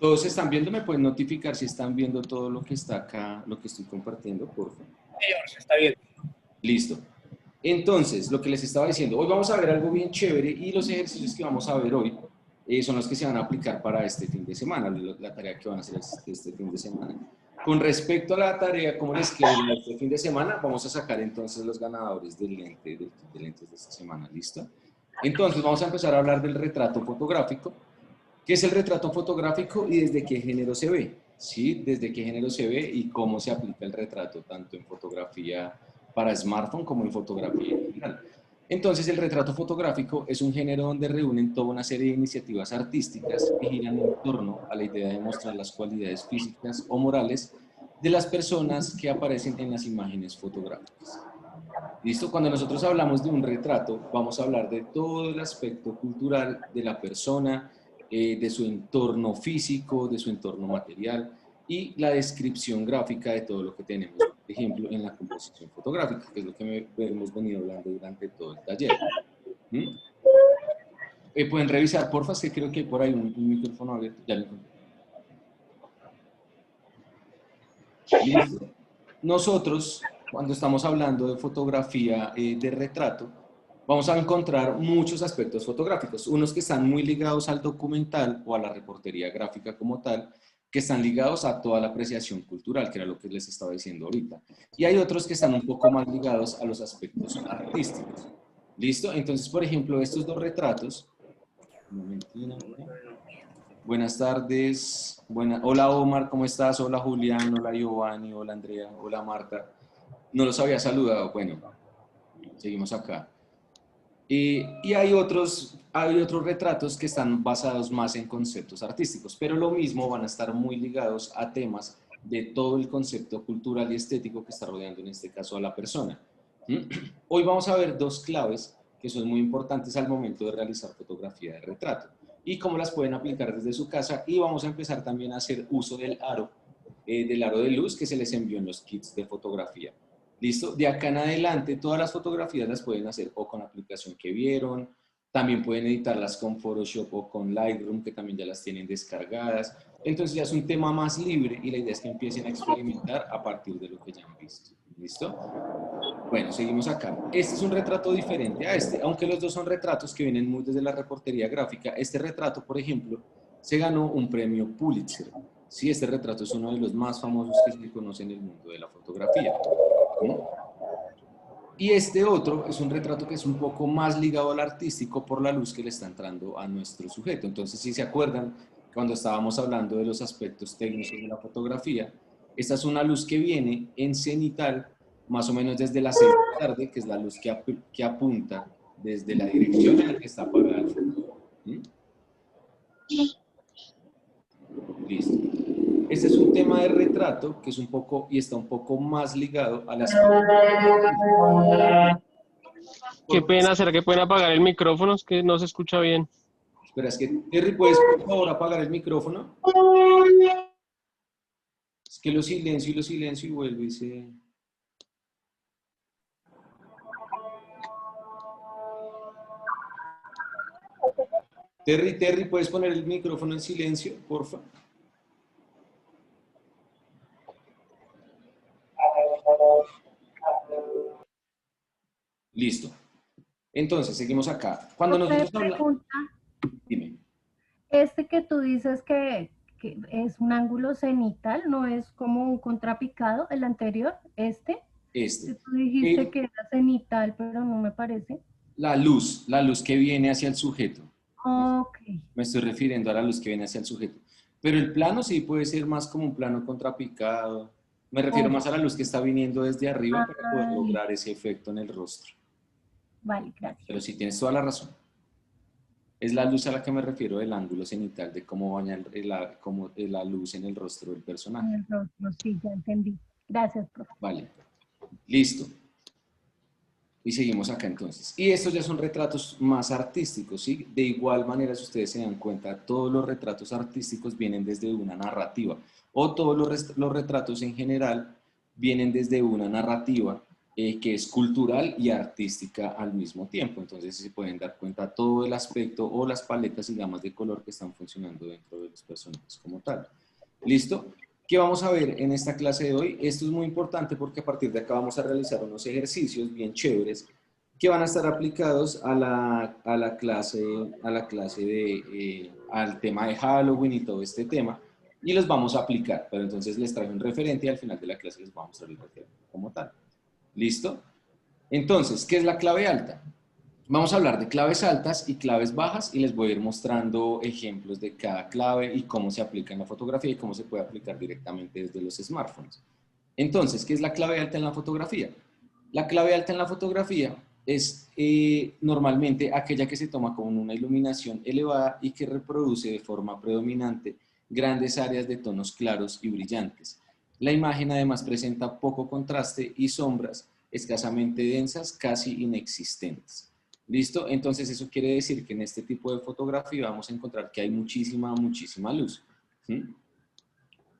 Todos están viendo, me pueden notificar si están viendo todo lo que está acá, lo que estoy compartiendo, por favor. Señor, se está bien. Listo. Entonces, lo que les estaba diciendo, hoy vamos a ver algo bien chévere y los ejercicios que vamos a ver hoy son los que se van a aplicar para este fin de semana, la tarea que van a hacer este fin de semana. Con respecto a la tarea, ¿cómo les quedó este fin de semana? Vamos a sacar entonces los ganadores del lente, de lentes de esta semana, ¿listo? Entonces, vamos a empezar a hablar del retrato fotográfico. ¿Qué es el retrato fotográfico y desde qué género se ve? ¿Sí? Desde qué género se ve y cómo se aplica el retrato, tanto en fotografía para smartphone como en fotografía en general. Entonces, el retrato fotográfico es un género donde reúnen toda una serie de iniciativas artísticas que giran en torno a la idea de mostrar las cualidades físicas o morales de las personas que aparecen en las imágenes fotográficas. ¿Listo? Cuando nosotros hablamos de un retrato, vamos a hablar de todo el aspecto cultural de la persona, de su entorno físico, de su entorno material y la descripción gráfica de todo lo que tenemos, por ejemplo, en la composición fotográfica, que es lo que hemos venido hablando durante todo el taller. ¿Mm? Pueden revisar, porfa, que creo que hay por ahí un micrófono abierto. Ya lo encontré. ¿Listo? Nosotros, cuando estamos hablando de fotografía de retrato, vamos a encontrar muchos aspectos fotográficos, unos que están muy ligados al documental o a la reportería gráfica como tal, que están ligados a toda la apreciación cultural, que era lo que les estaba diciendo ahorita. Y hay otros que están un poco más ligados a los aspectos artísticos. ¿Listo? Entonces, por ejemplo, estos dos retratos. Un momentito. Buenas tardes. Hola Omar, ¿cómo estás? Hola Julián, hola Giovanni, hola Andrea, hola Marta. No los había saludado. Bueno, seguimos acá. Y hay otros retratos que están basados más en conceptos artísticos, pero lo mismo van a estar muy ligados a temas de todo el concepto cultural y estético que está rodeando en este caso a la persona. Hoy vamos a ver dos claves que son muy importantes al momento de realizar fotografía de retrato y cómo las pueden aplicar desde su casa, y vamos a empezar también a hacer uso del aro de luz que se les envió en los kits de fotografía. ¿Listo? De acá en adelante, todas las fotografías las pueden hacer o con la aplicación que vieron, también pueden editarlas con Photoshop o con Lightroom, que también ya las tienen descargadas. Entonces ya es un tema más libre y la idea es que empiecen a experimentar a partir de lo que ya han visto. ¿Listo? Bueno, seguimos acá. Este es un retrato diferente a este, aunque los dos son retratos que vienen muy desde la reportería gráfica. Este retrato, por ejemplo, se ganó un premio Pulitzer. Sí, este retrato es uno de los más famosos que se conoce en el mundo de la fotografía. Y este otro es un retrato que es un poco más ligado al artístico por la luz que le está entrando a nuestro sujeto. Entonces, si se acuerdan, cuando estábamos hablando de los aspectos técnicos de la fotografía, esta es una luz que viene en cenital, más o menos desde las 6 de la tarde, que es la luz que apunta desde la dirección en la que está apagada el foco. Listo. Este es un tema de retrato que es un poco y está un poco más ligado a las... Qué pena, ¿será que pueden apagar el micrófono? Es que no se escucha bien. Espera, es que Terry, ¿puedes por favor apagar el micrófono? Es que lo silencio y vuelve y se... Terry, ¿puedes poner el micrófono en silencio, porfa? Listo. Entonces, seguimos acá. Cuando nosotros hablamos... Dime. Este que tú dices que es un ángulo cenital, ¿no es como un contrapicado el anterior? Este. Tú dijiste que era cenital, pero no me parece. La luz que viene hacia el sujeto. Ok. Me estoy refiriendo a la luz que viene hacia el sujeto. Pero el plano sí puede ser más como un plano contrapicado. Me refiero más a la luz que está viniendo desde arriba para poder lograr ese efecto en el rostro. Vale, gracias. Pero sí, tienes toda la razón. Es la luz a la que me refiero del ángulo cenital, de cómo baña la luz en el rostro del personaje. En el rostro, sí, ya entendí. Gracias, profe. Vale. Listo. Y seguimos acá entonces. Y estos ya son retratos más artísticos, ¿sí? De igual manera, si ustedes se dan cuenta, todos los retratos artísticos vienen desde una narrativa. O todos los retratos en general vienen desde una narrativa que es cultural y artística al mismo tiempo. Entonces se pueden dar cuenta todo el aspecto o las paletas y gamas de color que están funcionando dentro de los personajes como tal. ¿Listo? ¿Qué vamos a ver en esta clase de hoy? Esto es muy importante porque a partir de acá vamos a realizar unos ejercicios bien chéveres que van a estar aplicados al tema de Halloween y todo este tema, y los vamos a aplicar, pero entonces les traigo un referente y al final de la clase les vamos a abrir el tema como tal. ¿Listo? Entonces, ¿qué es la clave alta? Vamos a hablar de claves altas y claves bajas y les voy a ir mostrando ejemplos de cada clave y cómo se aplica en la fotografía y cómo se puede aplicar directamente desde los smartphones. Entonces, ¿qué es la clave alta en la fotografía? La clave alta en la fotografía es normalmente aquella que se toma con una iluminación elevada y que reproduce de forma predominante grandes áreas de tonos claros y brillantes. La imagen además presenta poco contraste y sombras escasamente densas, casi inexistentes. ¿Listo? Entonces eso quiere decir que en este tipo de fotografía vamos a encontrar que hay muchísima luz. ¿Sí?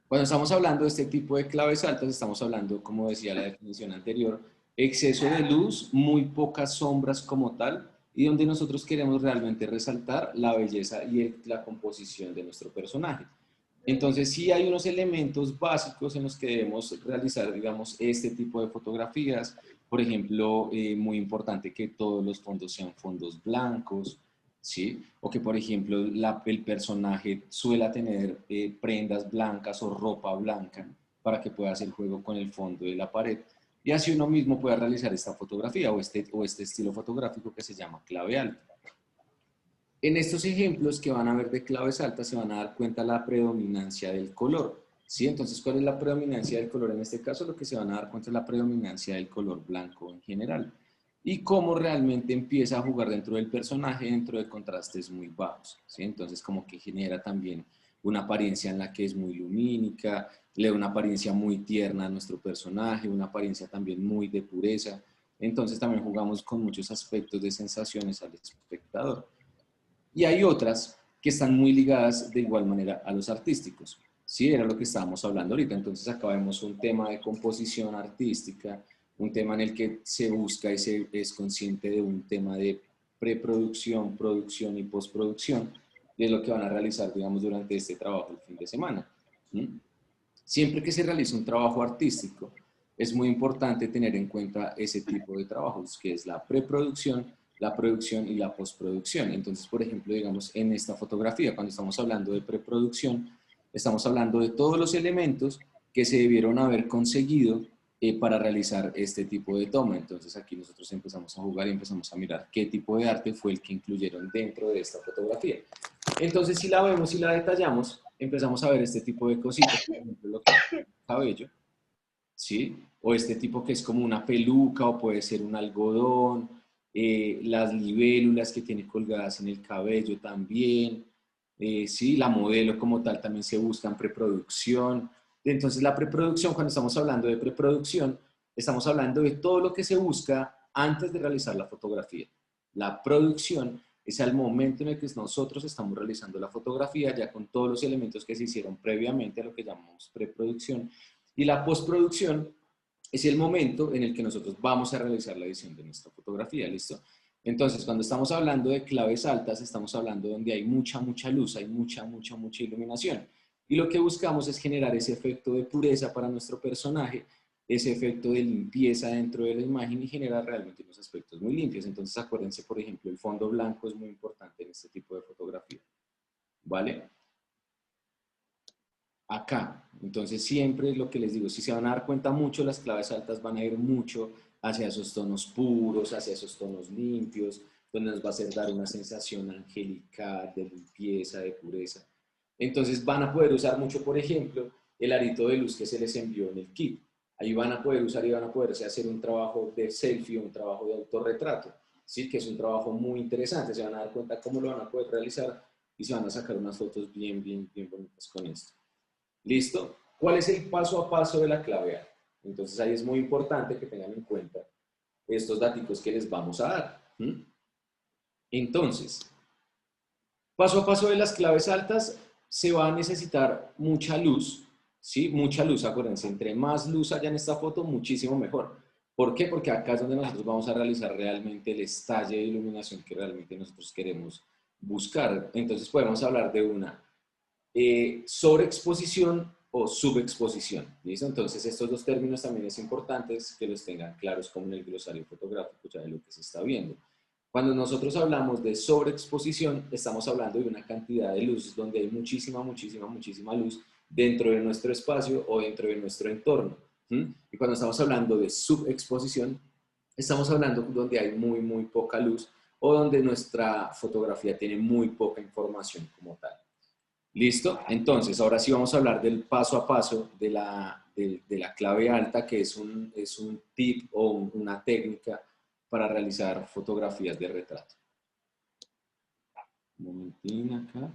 Cuando estamos hablando de este tipo de claves altas, estamos hablando, como decía la definición anterior, exceso de luz, muy pocas sombras como tal, y donde nosotros queremos realmente resaltar la belleza y la composición de nuestro personaje. Entonces, sí hay unos elementos básicos en los que debemos realizar, digamos, este tipo de fotografías. Por ejemplo, muy importante que todos los fondos sean fondos blancos, ¿sí? O que, por ejemplo, el personaje suela tener prendas blancas o ropa blanca para que pueda hacer juego con el fondo de la pared. Y así uno mismo pueda realizar esta fotografía o este estilo fotográfico que se llama clave alta. En estos ejemplos que van a ver de claves altas se van a dar cuenta la predominancia del color, ¿sí? Entonces, ¿cuál es la predominancia del color? En este caso, lo que se van a dar cuenta es la predominancia del color blanco en general y cómo realmente empieza a jugar dentro del personaje dentro de contrastes muy bajos, ¿sí? Entonces, como que genera también una apariencia en la que es muy lumínica, le da una apariencia muy tierna a nuestro personaje, una apariencia también muy de pureza. Entonces, también jugamos con muchos aspectos de sensaciones al espectador. Y hay otras que están muy ligadas de igual manera a los artísticos. Sí, era lo que estábamos hablando ahorita. Entonces acá vemos un tema de composición artística, un tema en el que se busca y se es consciente de un tema de preproducción, producción y postproducción, y es lo que van a realizar, digamos, durante este trabajo el fin de semana. ¿Mm? Siempre que se realiza un trabajo artístico, es muy importante tener en cuenta ese tipo de trabajos, que es la preproducción, la producción y la postproducción. Entonces, por ejemplo, digamos, en esta fotografía, cuando estamos hablando de preproducción, estamos hablando de todos los elementos que se debieron haber conseguido para realizar este tipo de toma. Entonces, aquí nosotros empezamos a jugar y empezamos a mirar qué tipo de arte fue el que incluyeron dentro de esta fotografía. Entonces, si la vemos y la detallamos, empezamos a ver este tipo de cositas, por ejemplo, lo que es el cabello, ¿sí? O este tipo que es como una peluca o puede ser un algodón, las libélulas que tiene colgadas en el cabello también, sí, la modelo como tal también se busca en preproducción. Entonces la preproducción, cuando estamos hablando de preproducción, estamos hablando de todo lo que se busca antes de realizar la fotografía. La producción es al momento en el que nosotros estamos realizando la fotografía ya con todos los elementos que se hicieron previamente a lo que llamamos preproducción. Y la postproducción es el momento en el que nosotros vamos a realizar la edición de nuestra fotografía, ¿listo? Entonces, cuando estamos hablando de claves altas, estamos hablando donde hay mucha luz, hay mucha iluminación. Y lo que buscamos es generar ese efecto de pureza para nuestro personaje, ese efecto de limpieza dentro de la imagen y generar realmente unos aspectos muy limpios. Entonces, acuérdense, por ejemplo, el fondo blanco es muy importante en este tipo de fotografía, ¿vale? Acá. Entonces siempre lo que les digo, si se van a dar cuenta mucho, las claves altas van a ir mucho hacia esos tonos puros, hacia esos tonos limpios, donde nos va a hacer dar una sensación angelical, de limpieza, de pureza. Entonces van a poder usar mucho, por ejemplo, el arito de luz que se les envió en el kit. Ahí van a poder usar y van a poderse hacer un trabajo de selfie, un trabajo de autorretrato, ¿sí? Que es un trabajo muy interesante. Se van a dar cuenta cómo lo van a poder realizar y se van a sacar unas fotos bien bonitas con esto. ¿Listo? ¿Cuál es el paso a paso de la clave alta? Entonces ahí es muy importante que tengan en cuenta estos datos que les vamos a dar. Entonces, paso a paso de las claves altas, se va a necesitar mucha luz, ¿sí? Mucha luz, acuérdense, entre más luz haya en esta foto, muchísimo mejor. ¿Por qué? Porque acá es donde nosotros vamos a realizar realmente el estalle de iluminación que realmente nosotros queremos buscar. Entonces podemos hablar de una sobreexposición o subexposición. ¿Listo? Entonces estos dos términos también es importante que los tengan claros como en el glosario fotográfico ya de lo que se está viendo. Cuando nosotros hablamos de sobreexposición, estamos hablando de una cantidad de luz donde hay muchísima, muchísima, muchísima luz dentro de nuestro espacio o dentro de nuestro entorno. Y cuando estamos hablando de subexposición, estamos hablando donde hay muy, muy poca luz o donde nuestra fotografía tiene muy poca información como tal. ¿Listo? Entonces, ahora sí vamos a hablar del paso a paso de la clave alta, que es un tip o una técnica para realizar fotografías de retrato. Un momentín acá.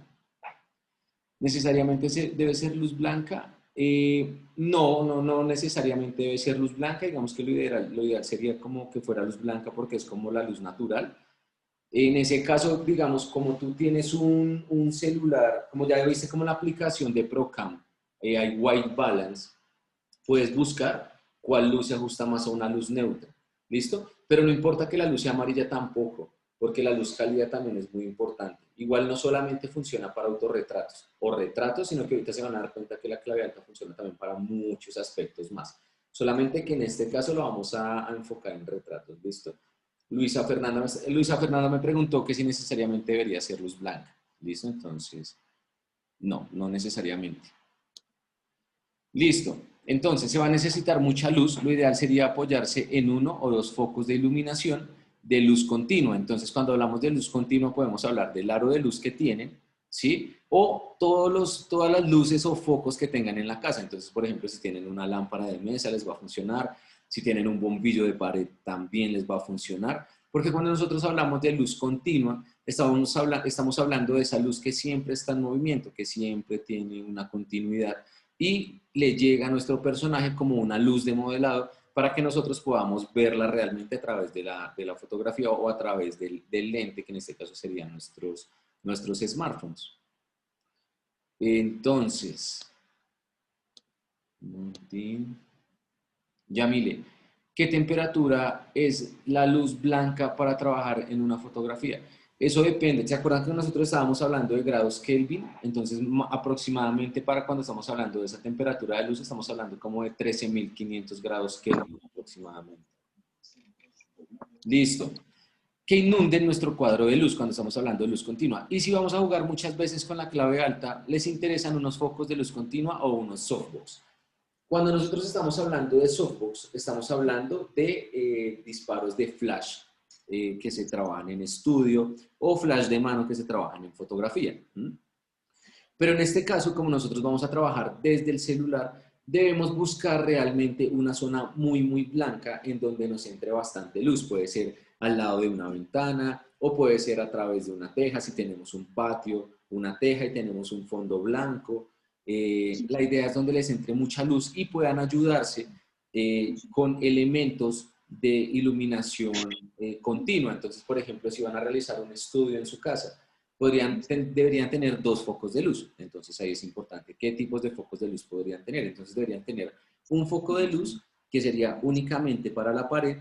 ¿Necesariamente debe ser luz blanca? No necesariamente debe ser luz blanca. Digamos que lo ideal sería como que fuera luz blanca porque es como la luz natural. En ese caso, digamos, como tú tienes un celular, como ya viste como la aplicación de Procam, hay White Balance, puedes buscar cuál luz se ajusta más a una luz neutra. ¿Listo? Pero no importa que la luz sea amarilla tampoco, porque la luz cálida también es muy importante. Igual no solamente funciona para autorretratos o retratos, sino que ahorita se van a dar cuenta que la clave alta funciona también para muchos aspectos más. Solamente que en este caso lo vamos a enfocar en retratos. ¿Listo? Luisa Fernanda me preguntó que si necesariamente debería ser luz blanca. ¿Listo? Entonces, no necesariamente. Listo. Entonces, se va a necesitar mucha luz. Lo ideal sería apoyarse en uno o dos focos de iluminación de luz continua. Entonces, cuando hablamos de luz continua, podemos hablar del aro de luz que tienen, ¿sí? O todas las luces o focos que tengan en la casa. Entonces, por ejemplo, si tienen una lámpara de mesa, les va a funcionar. Si tienen un bombillo de pared, también les va a funcionar. Porque cuando nosotros hablamos de luz continua, estamos hablando de esa luz que siempre está en movimiento, que siempre tiene una continuidad y le llega a nuestro personaje como una luz de modelado para que nosotros podamos verla realmente a través de la fotografía o a través del lente, que en este caso serían nuestros smartphones. Entonces, Yamile, ¿qué temperatura es la luz blanca para trabajar en una fotografía? Eso depende. ¿Se acuerdan que nosotros estábamos hablando de grados Kelvin? Entonces, aproximadamente para cuando estamos hablando de esa temperatura de luz, estamos hablando como de 13.500 grados Kelvin aproximadamente. Listo. Que inunden nuestro cuadro de luz cuando estamos hablando de luz continua. Y si vamos a jugar muchas veces con la clave alta, ¿les interesan unos focos de luz continua o unos softbox? Cuando nosotros estamos hablando de softbox, estamos hablando de disparos de flash que se trabajan en estudio o flash de mano que se trabajan en fotografía. Pero en este caso, como nosotros vamos a trabajar desde el celular, debemos buscar realmente una zona muy, muy blanca en donde nos entre bastante luz. Puede ser al lado de una ventana o puede ser a través de una teja si tenemos un patio, una teja y tenemos un fondo blanco. La idea es donde les entre mucha luz y puedan ayudarse con elementos de iluminación continua. Entonces, por ejemplo, si van a realizar un estudio en su casa, deberían tener dos focos de luz. Entonces, ahí es importante qué tipos de focos de luz podrían tener. Entonces, deberían tener un foco de luz que sería únicamente para la pared,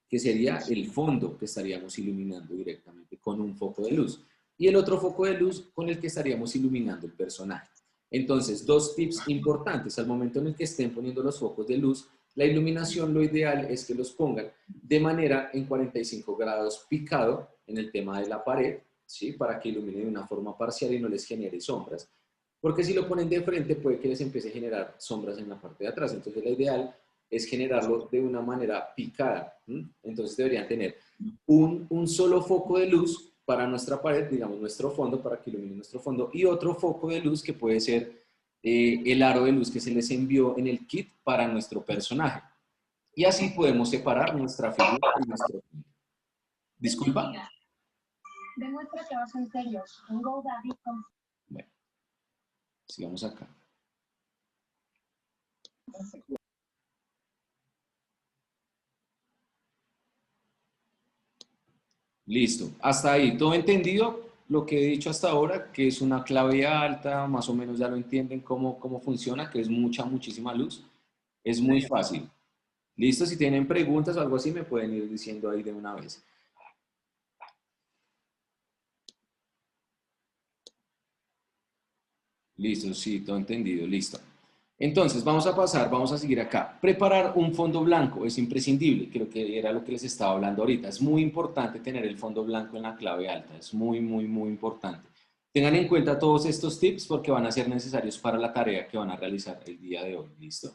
que sería el fondo que estaríamos iluminando directamente con un foco de luz. Y el otro foco de luz con el que estaríamos iluminando el personaje. Entonces, dos tips importantes. Al momento en el que estén poniendo los focos de luz, la iluminación lo ideal es que los pongan de manera en 45 grados picado en el tema de la pared, ¿sí? Para que ilumine de una forma parcial y no les genere sombras. Porque si lo ponen de frente puede que les empiece a generar sombras en la parte de atrás. Entonces, la ideal es generarlo de una manera picada. Entonces, deberían tener un solo foco de luz para nuestra pared, digamos nuestro fondo, para que ilumine nuestro fondo, y otro foco de luz que puede ser el aro de luz que se les envió en el kit para nuestro personaje. Y así podemos separar nuestra figura y nuestro fondo. ¿Disculpa? Demuestra que vas en serio. Bueno, sigamos acá. Listo. Hasta ahí. ¿Todo entendido? Lo que he dicho hasta ahora, que es una clave alta, más o menos ya lo entienden cómo funciona, que es muchísima luz. Es muy fácil. ¿Listo? Si tienen preguntas o algo así, me pueden ir diciendo ahí de una vez. Listo, sí, todo entendido, listo. Entonces, vamos a pasar, vamos a seguir acá. Preparar un fondo blanco es imprescindible, creo que era lo que les estaba hablando ahorita. Es muy importante tener el fondo blanco en la clave alta, es muy, muy, muy importante. Tengan en cuenta todos estos tips porque van a ser necesarios para la tarea que van a realizar el día de hoy, ¿listo?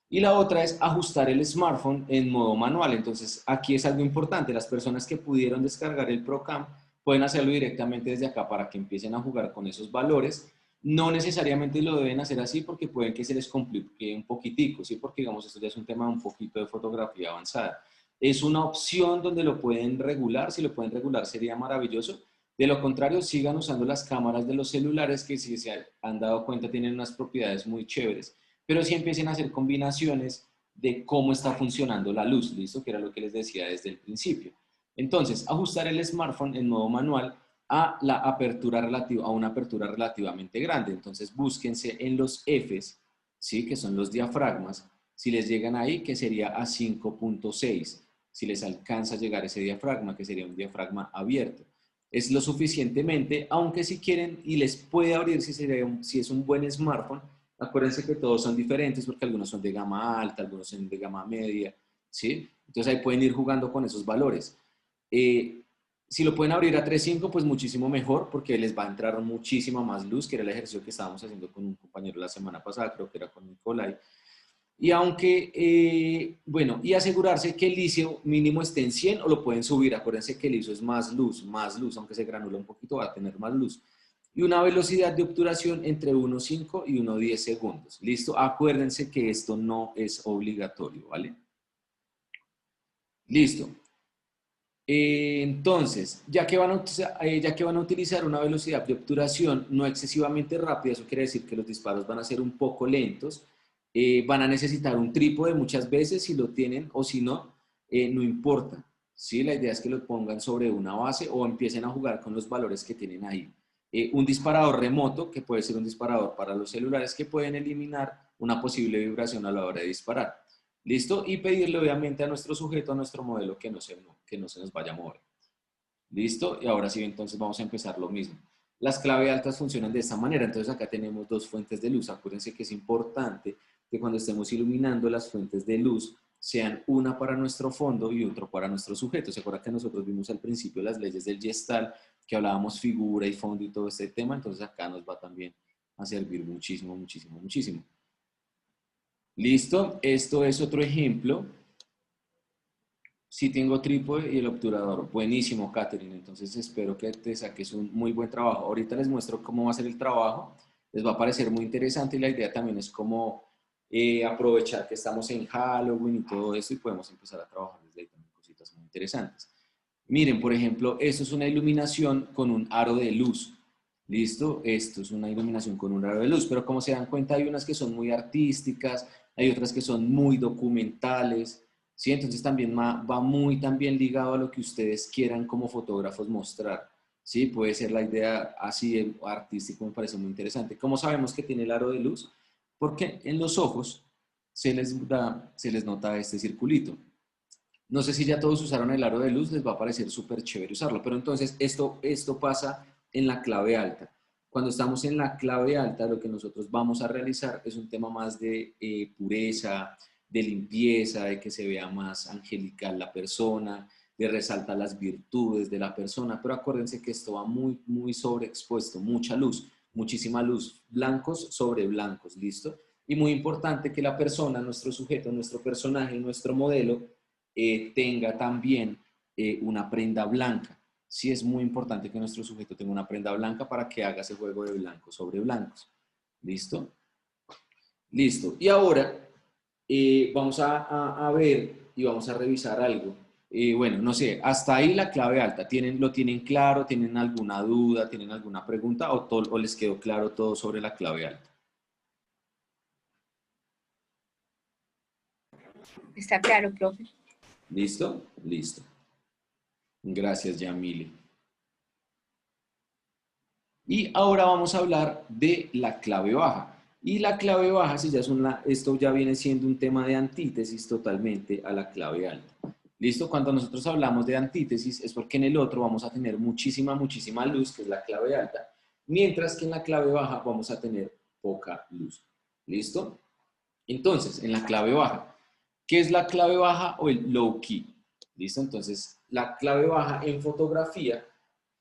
Y la otra es ajustar el smartphone en modo manual. Entonces, aquí es algo importante. Las personas que pudieron descargar el ProCam pueden hacerlo directamente desde acá para que empiecen a jugar con esos valores. No necesariamente lo deben hacer así porque pueden que se les complique un poquitico, ¿sí? Porque, digamos, esto ya es un tema un poquito de fotografía avanzada. Es una opción donde lo pueden regular. Si lo pueden regular sería maravilloso. De lo contrario, sigan usando las cámaras de los celulares que, si se han dado cuenta, tienen unas propiedades muy chéveres, pero sí empiecen a hacer combinaciones de cómo está funcionando la luz, ¿listo? Que era lo que les decía desde el principio. Entonces, ajustar el smartphone en modo manual a la apertura relativa, a una apertura relativamente grande. Entonces, búsquense en los Fs, ¿sí? Que son los diafragmas. Si les llegan ahí, que sería a 5.6. Si les alcanza a llegar ese diafragma, que sería un diafragma abierto. Es lo suficientemente, aunque si quieren y les puede abrir si es un buen smartphone. Acuérdense que todos son diferentes porque algunos son de gama alta, algunos son de gama media, ¿sí? Entonces ahí pueden ir jugando con esos valores. Si lo pueden abrir a 3.5, pues muchísimo mejor porque les va a entrar muchísima más luz, que era el ejercicio que estábamos haciendo con un compañero la semana pasada, creo que era con Nicolai. Y aunque, bueno, y asegurarse que el ISO mínimo esté en 100 o lo pueden subir. Acuérdense que el ISO es más luz, aunque se granula un poquito va a tener más luz. Y una velocidad de obturación entre 1.5 y 1.10 segundos. ¿Listo? Acuérdense que esto no es obligatorio, ¿vale? Listo. Entonces, ya que van a utilizar una velocidad de obturación no excesivamente rápida, eso quiere decir que los disparos van a ser un poco lentos, van a necesitar un trípode muchas veces si lo tienen o si no, no importa. ¿Sí? La idea es que lo pongan sobre una base o empiecen a jugar con los valores que tienen ahí. Un disparador remoto, que puede ser un disparador para los celulares, que pueden eliminar una posible vibración a la hora de disparar. ¿Listo? Y pedirle obviamente a nuestro sujeto, a nuestro modelo, que no se nos vaya a mover. ¿Listo? Y ahora sí, entonces vamos a empezar lo mismo. Las clave altas funcionan de esta manera. Entonces acá tenemos dos fuentes de luz. Acuérdense que es importante que cuando estemos iluminando las fuentes de luz sean una para nuestro fondo y otro para nuestro sujeto. ¿Se acuerdan que nosotros vimos al principio las leyes del Gestalt, que hablábamos figura y fondo y todo este tema? Entonces acá nos va también a servir muchísimo, muchísimo, muchísimo. ¿Listo? Esto es otro ejemplo. Sí tengo trípode y el obturador. Buenísimo, Catherine. Entonces espero que te saques un muy buen trabajo. Ahorita les muestro cómo va a ser el trabajo. Les va a parecer muy interesante y la idea también es cómo aprovechar que estamos en Halloween y todo eso y podemos empezar a trabajar desde ahí también cositas muy interesantes. Miren, por ejemplo, esto es una iluminación con un aro de luz. ¿Listo? Esto es una iluminación con un aro de luz, pero como se dan cuenta hay unas que son muy artísticas, hay otras que son muy documentales, ¿sí? Entonces también va muy también ligado a lo que ustedes quieran como fotógrafos mostrar, ¿sí? Puede ser la idea así de artístico, me parece muy interesante. ¿Cómo sabemos que tiene el aro de luz? Porque en los ojos se les nota este circulito. No sé si ya todos usaron el aro de luz, les va a parecer súper chévere usarlo, pero entonces esto pasa en la clave alta. Cuando estamos en la clave alta, lo que nosotros vamos a realizar es un tema más de pureza, de limpieza, de que se vea más angelical la persona, de resaltar las virtudes de la persona, pero acuérdense que esto va muy, muy sobreexpuesto, mucha luz, muchísima luz, blancos sobre blancos, ¿listo? Y muy importante que la persona, nuestro sujeto, nuestro personaje, nuestro modelo, tenga también una prenda blanca. Sí es muy importante que nuestro sujeto tenga una prenda blanca para que haga ese juego de blancos sobre blancos. ¿Listo? Listo. Y ahora vamos a ver y vamos a revisar algo. Bueno, no sé, hasta ahí la clave alta. ¿Lo tienen claro? ¿Tienen alguna duda? ¿Tienen alguna pregunta? ¿O les quedó claro todo sobre la clave alta? Está claro, profe. ¿Listo? Listo. Gracias, Yamile. Y ahora vamos a hablar de la clave baja. Y la clave baja, si ya es esto ya viene siendo un tema de antítesis totalmente a la clave alta. ¿Listo? Cuando nosotros hablamos de antítesis es porque en el otro vamos a tener muchísima luz, que es la clave alta, mientras que en la clave baja vamos a tener poca luz. ¿Listo? Entonces, en la clave baja, ¿qué es la clave baja o el low key? ¿Listo? Entonces, la clave baja en fotografía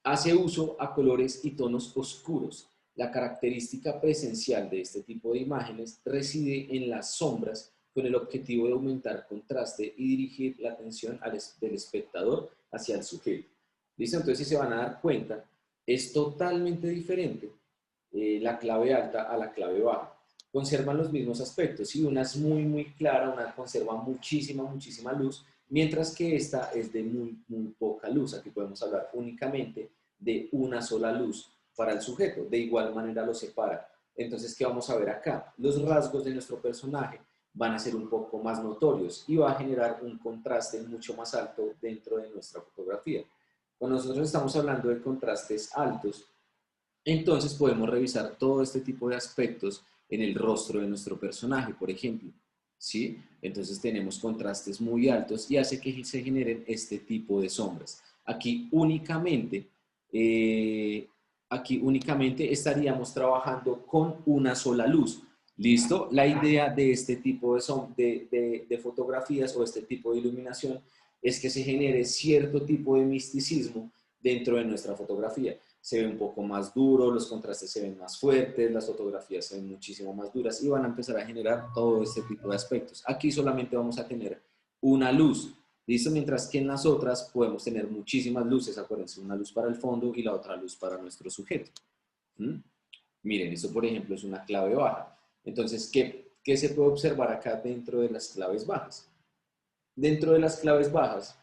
hace uso a colores y tonos oscuros. La característica presencial de este tipo de imágenes reside en las sombras con el objetivo de aumentar contraste y dirigir la atención del espectador hacia el sujeto. ¿Listo? Entonces, si se van a dar cuenta, es totalmente diferente la clave alta a la clave baja. Conservan los mismos aspectos, y una es muy clara, una conserva muchísima luz, mientras que esta es de muy poca luz. Aquí podemos hablar únicamente de una sola luz para el sujeto, de igual manera lo separa. Entonces, ¿qué vamos a ver acá? Los rasgos de nuestro personaje van a ser un poco más notorios y va a generar un contraste mucho más alto dentro de nuestra fotografía. Cuando nosotros estamos hablando de contrastes altos, entonces podemos revisar todo este tipo de aspectos en el rostro de nuestro personaje, por ejemplo. ¿Sí? Entonces tenemos contrastes muy altos y hace que se generen este tipo de sombras. Aquí únicamente estaríamos trabajando con una sola luz. ¿Listo? La idea de este tipo de fotografías o este tipo de iluminación es que se genere cierto tipo de misticismo dentro de nuestra fotografía. Se ve un poco más duro, los contrastes se ven más fuertes, las fotografías se ven muchísimo más duras y van a empezar a generar todo este tipo de aspectos. Aquí solamente vamos a tener una luz, ¿listo? Mientras que en las otras podemos tener muchísimas luces, acuérdense, una luz para el fondo y la otra luz para nuestro sujeto. Miren, esto por ejemplo es una clave baja. Entonces, ¿qué se puede observar acá dentro de las claves bajas? Dentro de las claves bajas,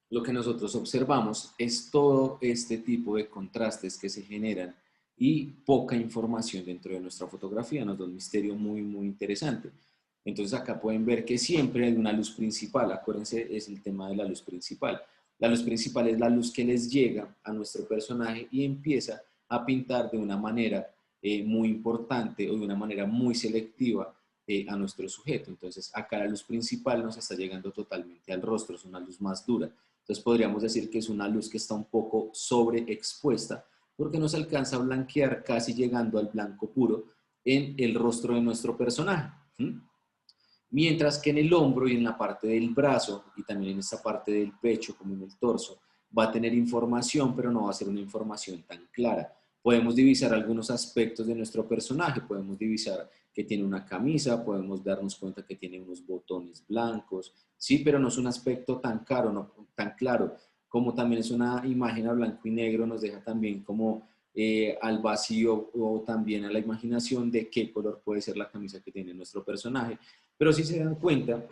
lo que nosotros observamos es todo este tipo de contrastes que se generan y poca información dentro de nuestra fotografía. Nos da un misterio muy interesante. Entonces acá pueden ver que siempre hay una luz principal. Acuérdense, es el tema de la luz principal. La luz principal es la luz que les llega a nuestro personaje y empieza a pintar de una manera muy importante o de una manera muy selectiva a nuestro sujeto. Entonces acá la luz principal nos está llegando totalmente al rostro, es una luz más dura. Entonces podríamos decir que es una luz que está un poco sobreexpuesta porque nos alcanza a blanquear casi llegando al blanco puro en el rostro de nuestro personaje. Mientras que en el hombro y en la parte del brazo y también en esta parte del pecho como en el torso va a tener información, pero no va a ser una información tan clara. Podemos divisar algunos aspectos de nuestro personaje, podemos divisar que tiene una camisa, podemos darnos cuenta que tiene unos botones blancos, sí, pero no es un aspecto tan claro, como también es una imagen a blanco y negro, nos deja también como al vacío o también a la imaginación de qué color puede ser la camisa que tiene nuestro personaje. Pero si se dan cuenta,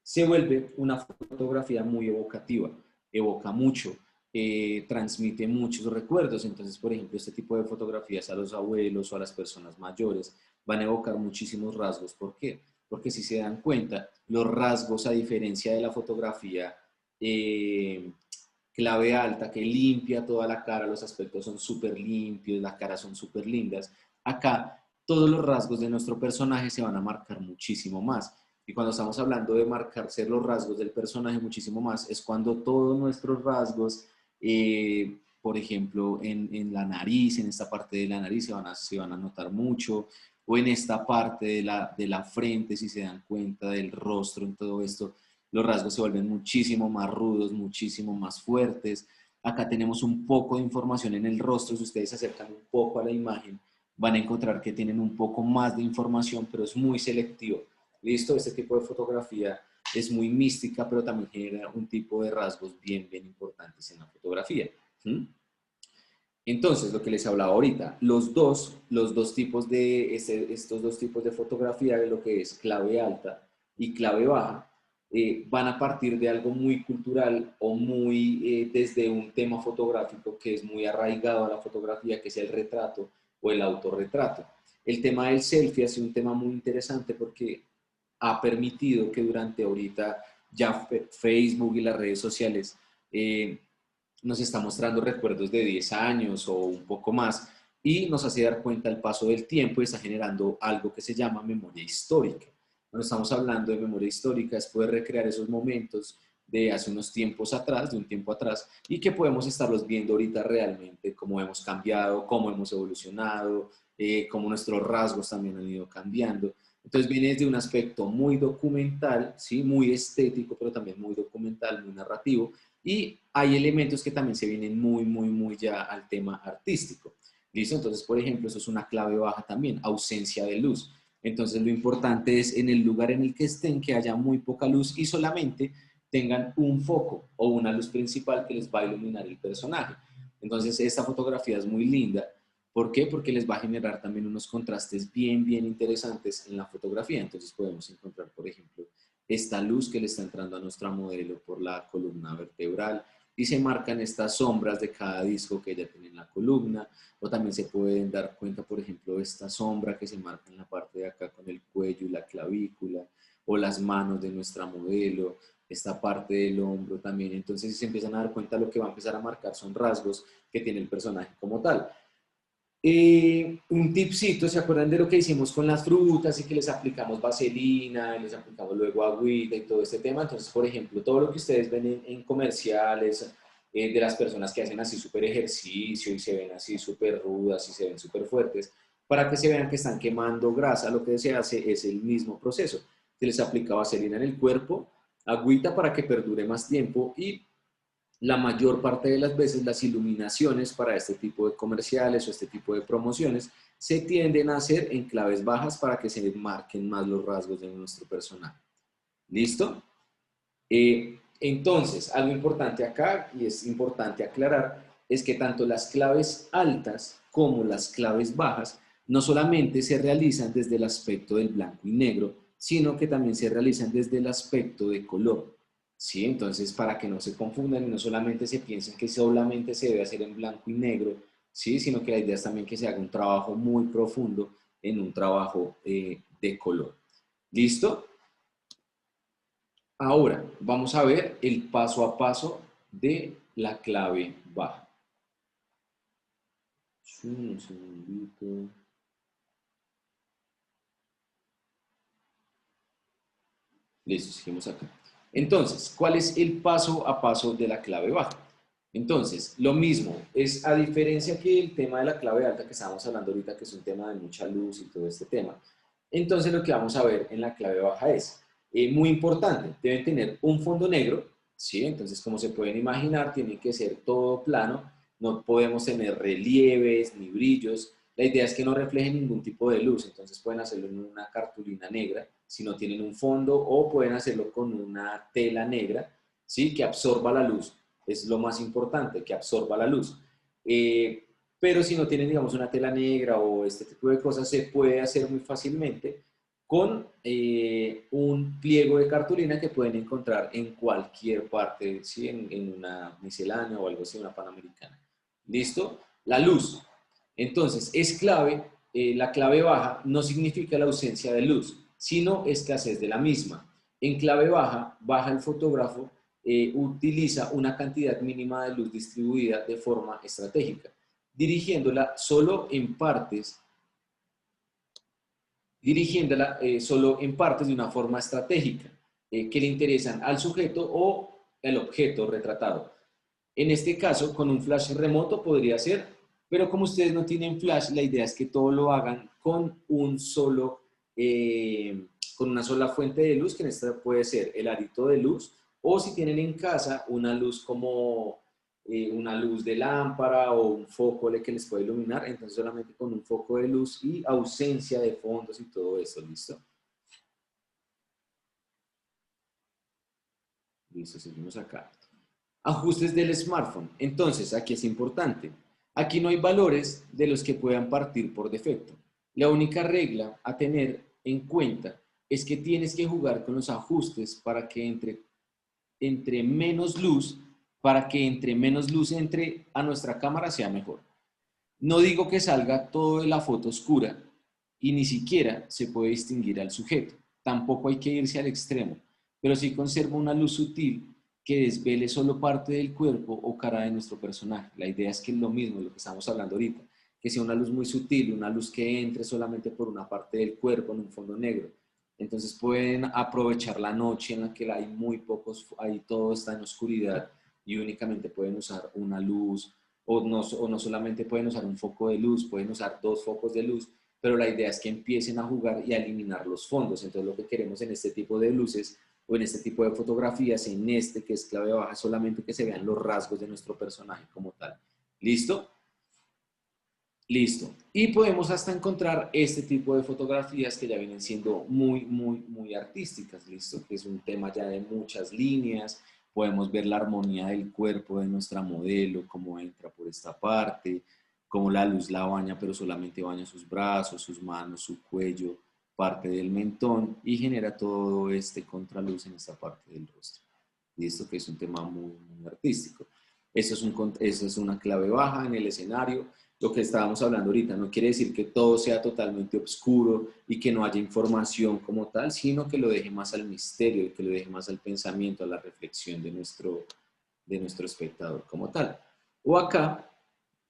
se vuelve una fotografía muy evocativa, evoca mucho, transmite muchos recuerdos. Entonces, por ejemplo, este tipo de fotografías a los abuelos o a las personas mayores van a evocar muchísimos rasgos. ¿Por qué? Porque si se dan cuenta, los rasgos, a diferencia de la fotografía clave alta, que limpia toda la cara, los aspectos son súper limpios, las caras son súper lindas, acá todos los rasgos de nuestro personaje se van a marcar muchísimo más. Y cuando estamos hablando de marcarse los rasgos del personaje muchísimo más, es cuando todos nuestros rasgos, por ejemplo, en la nariz, en esta parte de la nariz se van a notar mucho, o en esta parte de la frente, si se dan cuenta del rostro, en todo esto, los rasgos se vuelven muchísimo más rudos, muchísimo más fuertes. Acá tenemos un poco de información en el rostro, si ustedes se acercan un poco a la imagen, van a encontrar que tienen un poco más de información, pero es muy selectivo. ¿Listo? Este tipo de fotografía es muy mística, pero también genera un tipo de rasgos bien importantes en la fotografía. Entonces, lo que les hablaba ahorita, estos dos tipos de fotografía, de lo que es clave alta y clave baja, van a partir de algo muy cultural o muy desde un tema fotográfico que es muy arraigado a la fotografía, que es el retrato o el autorretrato. El tema del selfie ha sido un tema muy interesante porque ha permitido que durante ahorita ya Facebook y las redes sociales nos está mostrando recuerdos de 10 años o un poco más, y nos hace dar cuenta del paso del tiempo y está generando algo que se llama memoria histórica. Cuando estamos hablando de memoria histórica es poder recrear esos momentos de hace unos tiempos atrás, de un tiempo atrás, y que podemos estarlos viendo ahorita realmente, cómo hemos cambiado, cómo hemos evolucionado, cómo nuestros rasgos también han ido cambiando. Entonces viene desde un aspecto muy documental, ¿sí? Muy estético, pero también muy documental, muy narrativo, y hay elementos que también se vienen muy ya al tema artístico. ¿Listo? Entonces, por ejemplo, eso es una clave baja también, ausencia de luz. Entonces, lo importante es en el lugar en el que estén, que haya muy poca luz y solamente tengan un foco o una luz principal que les va a iluminar el personaje. Entonces, esta fotografía es muy linda. ¿Por qué? Porque les va a generar también unos contrastes bien interesantes en la fotografía. Entonces, podemos encontrar, por ejemplo, esta luz que le está entrando a nuestra modelo por la columna vertebral y se marcan estas sombras de cada disco que ella tiene en la columna, o también se pueden dar cuenta, por ejemplo, esta sombra que se marca en la parte de acá con el cuello y la clavícula, o las manos de nuestra modelo, esta parte del hombro también. Entonces, si se empiezan a dar cuenta, lo que va a empezar a marcar son rasgos que tiene el personaje como tal. Un tipcito, ¿se acuerdan de lo que hicimos con las frutas y que les aplicamos vaselina, les aplicamos luego agüita y todo este tema? Entonces, por ejemplo, todo lo que ustedes ven en comerciales de las personas que hacen así súper ejercicio y se ven así súper rudas y se ven súper fuertes, para que se vean que están quemando grasa, lo que se hace es el mismo proceso. Se les aplica vaselina en el cuerpo, agüita para que perdure más tiempo y la mayor parte de las veces las iluminaciones para este tipo de comerciales o este tipo de promociones se tienden a hacer en claves bajas para que se marquen más los rasgos de nuestro personaje. ¿Listo? Entonces, algo importante acá, y es importante aclarar, es que tanto las claves altas como las claves bajas no solamente se realizan desde el aspecto del blanco y negro, sino que también se realizan desde el aspecto de color. ¿Sí? Entonces, para que no se confundan y no solamente se piensen que solamente se debe hacer en blanco y negro, ¿sí? Sino que la idea es también que se haga un trabajo muy profundo en un trabajo de color. ¿Listo? Ahora, vamos a ver el paso a paso de la clave baja. Un segundito. Listo, seguimos acá. Entonces, ¿cuál es el paso a paso de la clave baja? Entonces, lo mismo, es a diferencia que el tema de la clave alta que estábamos hablando ahorita, que es un tema de mucha luz y todo este tema. Entonces, lo que vamos a ver en la clave baja es, muy importante, deben tener un fondo negro, ¿sí? Entonces, como se pueden imaginar, tiene que ser todo plano, no podemos tener relieves ni brillos. La idea es que no refleje ningún tipo de luz, entonces pueden hacerlo en una cartulina negra, si no tienen un fondo, o pueden hacerlo con una tela negra, ¿sí? Que absorba la luz. Es lo más importante, que absorba la luz. Pero si no tienen, digamos, una tela negra o este tipo de cosas, se puede hacer muy fácilmente con un pliego de cartulina que pueden encontrar en cualquier parte, ¿sí? En una miscelánea o algo así, una panamericana. ¿Listo? La luz. Entonces, es clave, la clave baja no significa la ausencia de luz, sino escasez de la misma. En clave baja, baja el fotógrafo utiliza una cantidad mínima de luz distribuida de forma estratégica, dirigiéndola solo en partes de una forma estratégica que le interesan al sujeto o al objeto retratado. En este caso, con un flash remoto podría ser, pero como ustedes no tienen flash, la idea es que todo lo hagan con un solo, con una sola fuente de luz, que en esta puede ser el arito de luz, o si tienen en casa una luz como una luz de lámpara o un foco que les puede iluminar, entonces solamente con un foco de luz y ausencia de fondos y todo eso, ¿listo? Listo, seguimos acá. Ajustes del smartphone. Entonces, aquí es importante. Aquí no hay valores de los que puedan partir por defecto. La única regla a tener en cuenta es que tienes que jugar con los ajustes para que entre menos luz entre a nuestra cámara sea mejor. No digo que salga todo de la foto oscura y ni siquiera se puede distinguir al sujeto. Tampoco hay que irse al extremo, pero sí conserva una luz sutil que desvele solo parte del cuerpo o cara de nuestro personaje. La idea es que es lo mismo, lo que estamos hablando ahorita, que sea una luz muy sutil, una luz que entre solamente por una parte del cuerpo en un fondo negro. Entonces pueden aprovechar la noche en la que hay muy pocos, ahí todo está en oscuridad y únicamente pueden usar una luz, o no solamente pueden usar un foco de luz, pueden usar 2 focos de luz, pero la idea es que empiecen a jugar y a eliminar los fondos. Entonces lo que queremos en este tipo de luces o en este tipo de fotografías, en este que es clave baja, solamente que se vean los rasgos de nuestro personaje como tal. ¿Listo? Listo. Y podemos hasta encontrar este tipo de fotografías que ya vienen siendo muy artísticas, ¿listo? Que es un tema ya de muchas líneas. Podemos ver la armonía del cuerpo de nuestra modelo, cómo entra por esta parte, cómo la luz la baña, pero solamente baña sus brazos, sus manos, su cuello, parte del mentón y genera todo este contraluz en esta parte del rostro. ¿Listo? Que es un tema muy artístico. Eso es una clave baja en el escenario. Lo que estábamos hablando ahorita no quiere decir que todo sea totalmente oscuro y que no haya información como tal, sino que lo deje más al misterio y que lo deje más al pensamiento, a la reflexión de nuestro espectador como tal. O acá,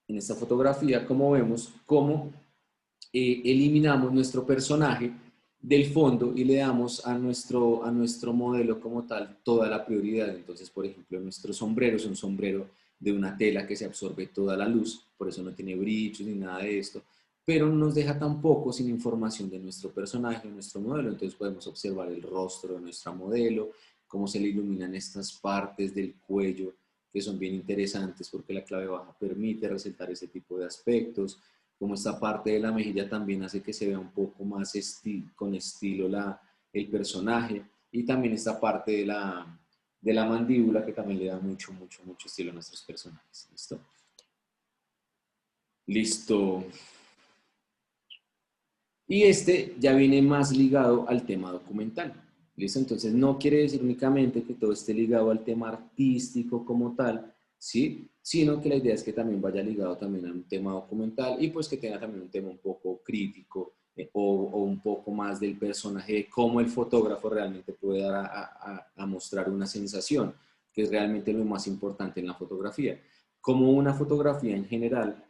en esta fotografía, como vemos, cómo eliminamos nuestro personaje del fondo y le damos a nuestro modelo como tal toda la prioridad. Entonces, por ejemplo, nuestro sombrero es un sombrero de una tela que se absorbe toda la luz, por eso no tiene brillos ni nada de esto, pero no nos deja tampoco sin información de nuestro personaje, de nuestro modelo. Entonces podemos observar el rostro de nuestra modelo, cómo se le iluminan estas partes del cuello, que son bien interesantes porque la clave baja permite resaltar ese tipo de aspectos, como esta parte de la mejilla también hace que se vea un poco más con estilo el personaje, y también esta parte de la mandíbula que también le da mucho estilo a nuestros personajes. ¿Listo? Listo. Y este ya viene más ligado al tema documental. ¿Listo? Entonces no quiere decir únicamente que todo esté ligado al tema artístico como tal, ¿sí? Sino que la idea es que también vaya ligado también a un tema documental y pues que tenga también un tema un poco crítico o un poco más del personaje, de cómo el fotógrafo realmente puede dar a mostrar una sensación, que es realmente lo más importante en la fotografía. Como una fotografía en general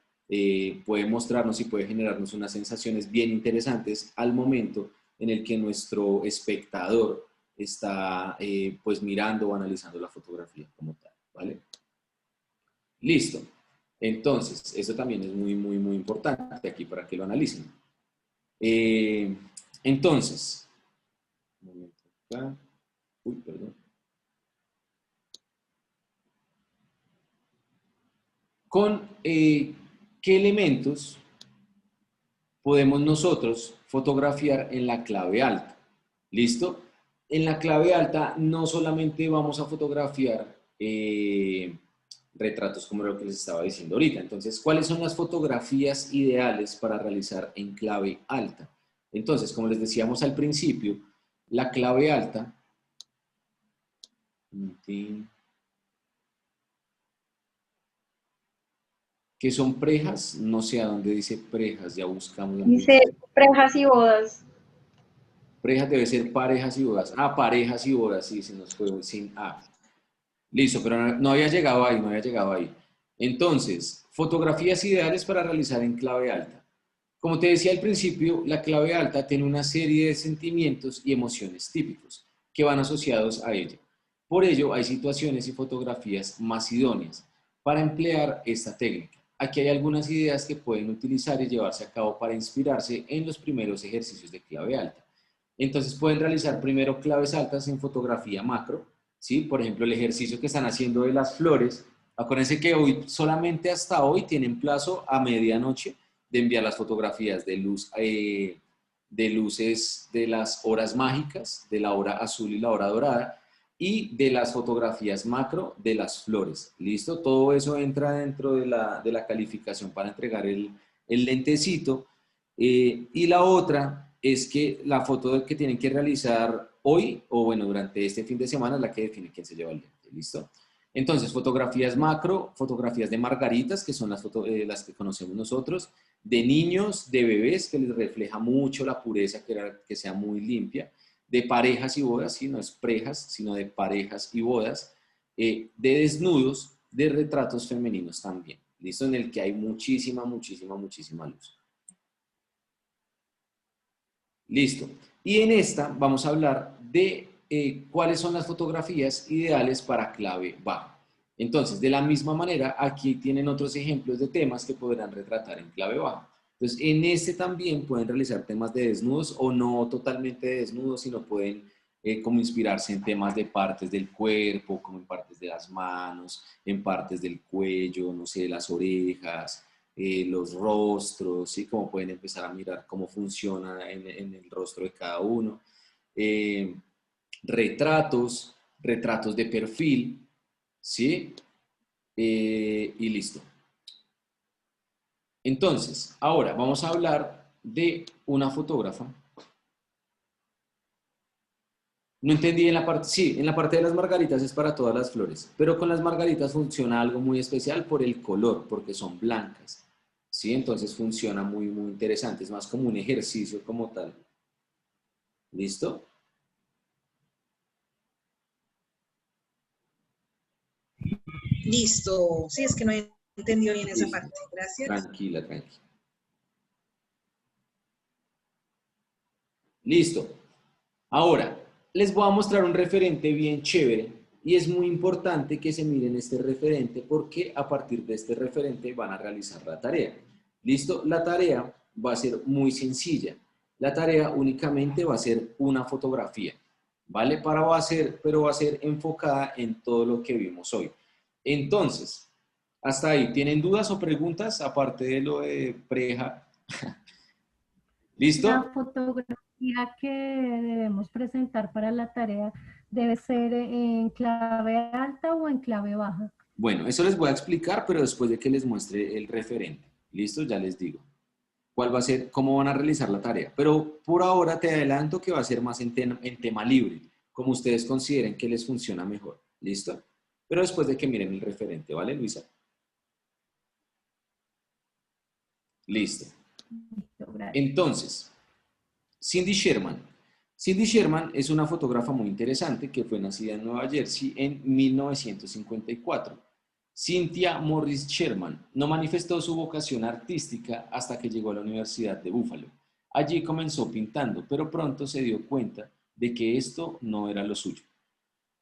puede mostrarnos y puede generarnos unas sensaciones bien interesantes al momento en el que nuestro espectador está pues mirando o analizando la fotografía como tal, ¿vale? Listo. Entonces, eso también es muy importante aquí para que lo analicen. Entonces, un momento acá. Uy, perdón. Con ¿qué elementos podemos nosotros fotografiar en la clave alta? ¿Listo? En la clave alta no solamente vamos a fotografiar retratos como lo que les estaba diciendo ahorita. Entonces, ¿cuáles son las fotografías ideales para realizar en clave alta? Entonces, como les decíamos al principio, la clave alta... que son prejas, no sé a dónde dice prejas, ya buscamos. Dice prejas y bodas. Prejas debe ser parejas y bodas. Ah, parejas y bodas, sí, se nos fue sin A. Listo, pero no había llegado ahí. Entonces, fotografías ideales para realizar en clave alta. Como te decía al principio, la clave alta tiene una serie de sentimientos y emociones típicos que van asociados a ella. Por ello, hay situaciones y fotografías más idóneas para emplear esta técnica. Aquí hay algunas ideas que pueden utilizar y llevarse a cabo para inspirarse en los primeros ejercicios de clave alta. Entonces pueden realizar primero claves altas en fotografía macro, ¿sí? Por ejemplo, el ejercicio que están haciendo de las flores. Acuérdense que hoy, solamente hasta hoy, tienen plazo a medianoche de enviar las fotografías de luces de las horas mágicas, de la hora azul y la hora dorada, y de las fotografías macro de las flores. ¿Listo? Todo eso entra dentro de la calificación para entregar el lentecito. Y la otra es que la foto que tienen que realizar hoy, o bueno, durante este fin de semana, es la que define quién se lleva el lente. ¿Listo? Entonces, fotografías macro, fotografías de margaritas, que son las que conocemos nosotros, de niños, de bebés, que les refleja mucho la pureza, que sea muy limpia, de parejas y bodas, ¿sí? No es prejas, sino de parejas y bodas, de desnudos, de retratos femeninos también. ¿listo? En el que hay muchísima luz. Listo. Y en esta vamos a hablar de cuáles son las fotografías ideales para clave baja. Entonces, de la misma manera, aquí tienen otros ejemplos de temas que podrán retratar en clave baja. Entonces, en este también pueden realizar temas de desnudos o no totalmente de desnudos, sino pueden como inspirarse en temas de partes del cuerpo, como en partes de las manos, en partes del cuello, no sé, las orejas, los rostros, ¿sí? Como pueden empezar a mirar cómo funciona en el rostro de cada uno. Retratos de perfil, ¿sí? Y listo. Entonces, ahora vamos a hablar de una fotógrafa. No entendí en la parte, sí, en la parte de las margaritas es para todas las flores, pero con las margaritas funciona algo muy especial por el color, porque son blancas, ¿sí? Entonces funciona muy interesante, es más como un ejercicio como tal. ¿Listo? Listo. Sí, es que no he entendido bien esa parte. Gracias. Tranquila. Listo. Ahora, les voy a mostrar un referente bien chévere y es muy importante que se miren este referente porque a partir de este referente van a realizar la tarea. ¿Listo? La tarea va a ser muy sencilla. La tarea únicamente va a ser una fotografía, ¿vale? Pero va a ser enfocada en todo lo que vimos hoy. Entonces, hasta ahí, ¿tienen dudas o preguntas aparte de lo de preja? ¿Listo? La fotografía que debemos presentar para la tarea debe ser en clave alta o en clave baja. Bueno, eso les voy a explicar, pero después de que les muestre el referente. ¿Listo? Ya les digo cuál va a ser, cómo van a realizar la tarea. Pero por ahora te adelanto que va a ser más en tema libre, como ustedes consideren que les funciona mejor. ¿Listo? Pero después de que miren el referente, ¿vale, Luisa? Listo. Entonces, Cindy Sherman. Cindy Sherman es una fotógrafa muy interesante que fue nacida en Nueva Jersey en 1954. Cynthia Morris Sherman no manifestó su vocación artística hasta que llegó a la Universidad de Buffalo. Allí comenzó pintando, pero pronto se dio cuenta de que esto no era lo suyo.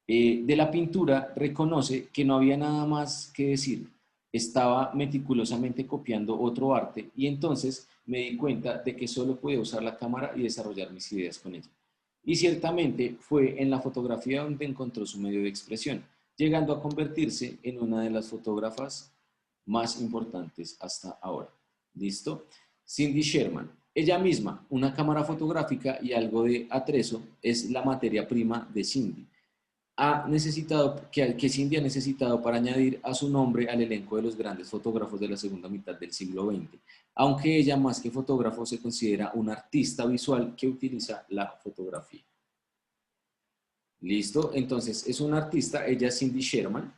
De la pintura reconoce que no había nada más que decir. Estaba meticulosamente copiando otro arte y entonces me di cuenta de que solo podía usar la cámara y desarrollar mis ideas con ella. Y ciertamente fue en la fotografía donde encontró su medio de expresión, llegando a convertirse en una de las fotógrafas más importantes hasta ahora. ¿Listo? Cindy Sherman. Ella misma, una cámara fotográfica y algo de atrezo, es la materia prima de Cindy. Que Cindy ha necesitado para añadir a su nombre al elenco de los grandes fotógrafos de la segunda mitad del siglo XX, aunque ella más que fotógrafo se considera un artista visual que utiliza la fotografía. ¿Listo? Entonces es una artista, ella es Cindy Sherman,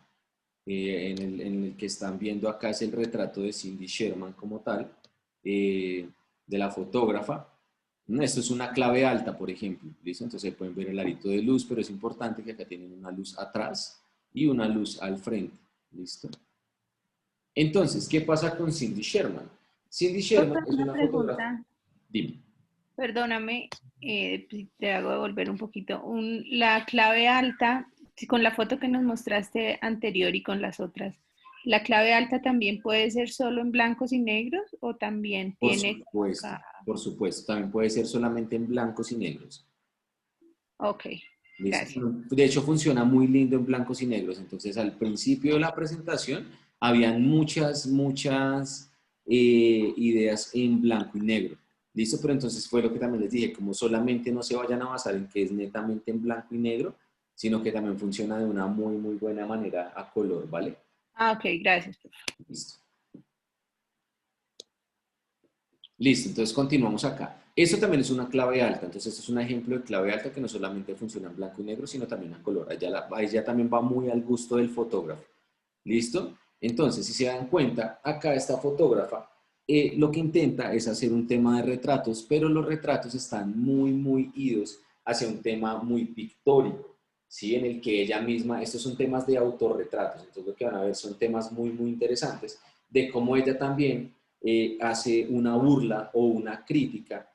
en el que están viendo acá es el retrato de Cindy Sherman como tal, de la fotógrafa. Esto es una clave alta, por ejemplo, ¿listo? Entonces pueden ver el arito de luz, pero es importante que acá tienen una luz atrás y una luz al frente, ¿listo? Entonces, ¿qué pasa con Cindy Sherman? Cindy Sherman es una fotógrafa. Dime. Perdóname, te hago devolver un poquito. La clave alta, con la foto que nos mostraste anterior y con las otras, ¿la clave alta también puede ser solo en blancos y negros o también tiene...? Por supuesto, también puede ser solamente en blancos y negros. Ok, gracias. De hecho, funciona muy lindo en blancos y negros. Entonces, al principio de la presentación, habían muchas ideas en blanco y negro. ¿Listo? Pero entonces fue lo que también les dije, como solamente no se vayan a basar en que es netamente en blanco y negro, sino que también funciona de una muy buena manera a color, ¿vale? Ok, gracias. Listo. Listo, entonces continuamos acá. Esto también es una clave alta, entonces esto es un ejemplo de clave alta que no solamente funciona en blanco y negro, sino también a color. Ahí ya también va muy al gusto del fotógrafo. ¿Listo? Entonces, si se dan cuenta, acá esta fotógrafa lo que intenta es hacer un tema de retratos, pero los retratos están muy idos hacia un tema muy pictórico, ¿sí? En el que ella misma, estos son temas de autorretratos, entonces lo que van a ver son temas muy interesantes, de cómo ella también hace una burla o una crítica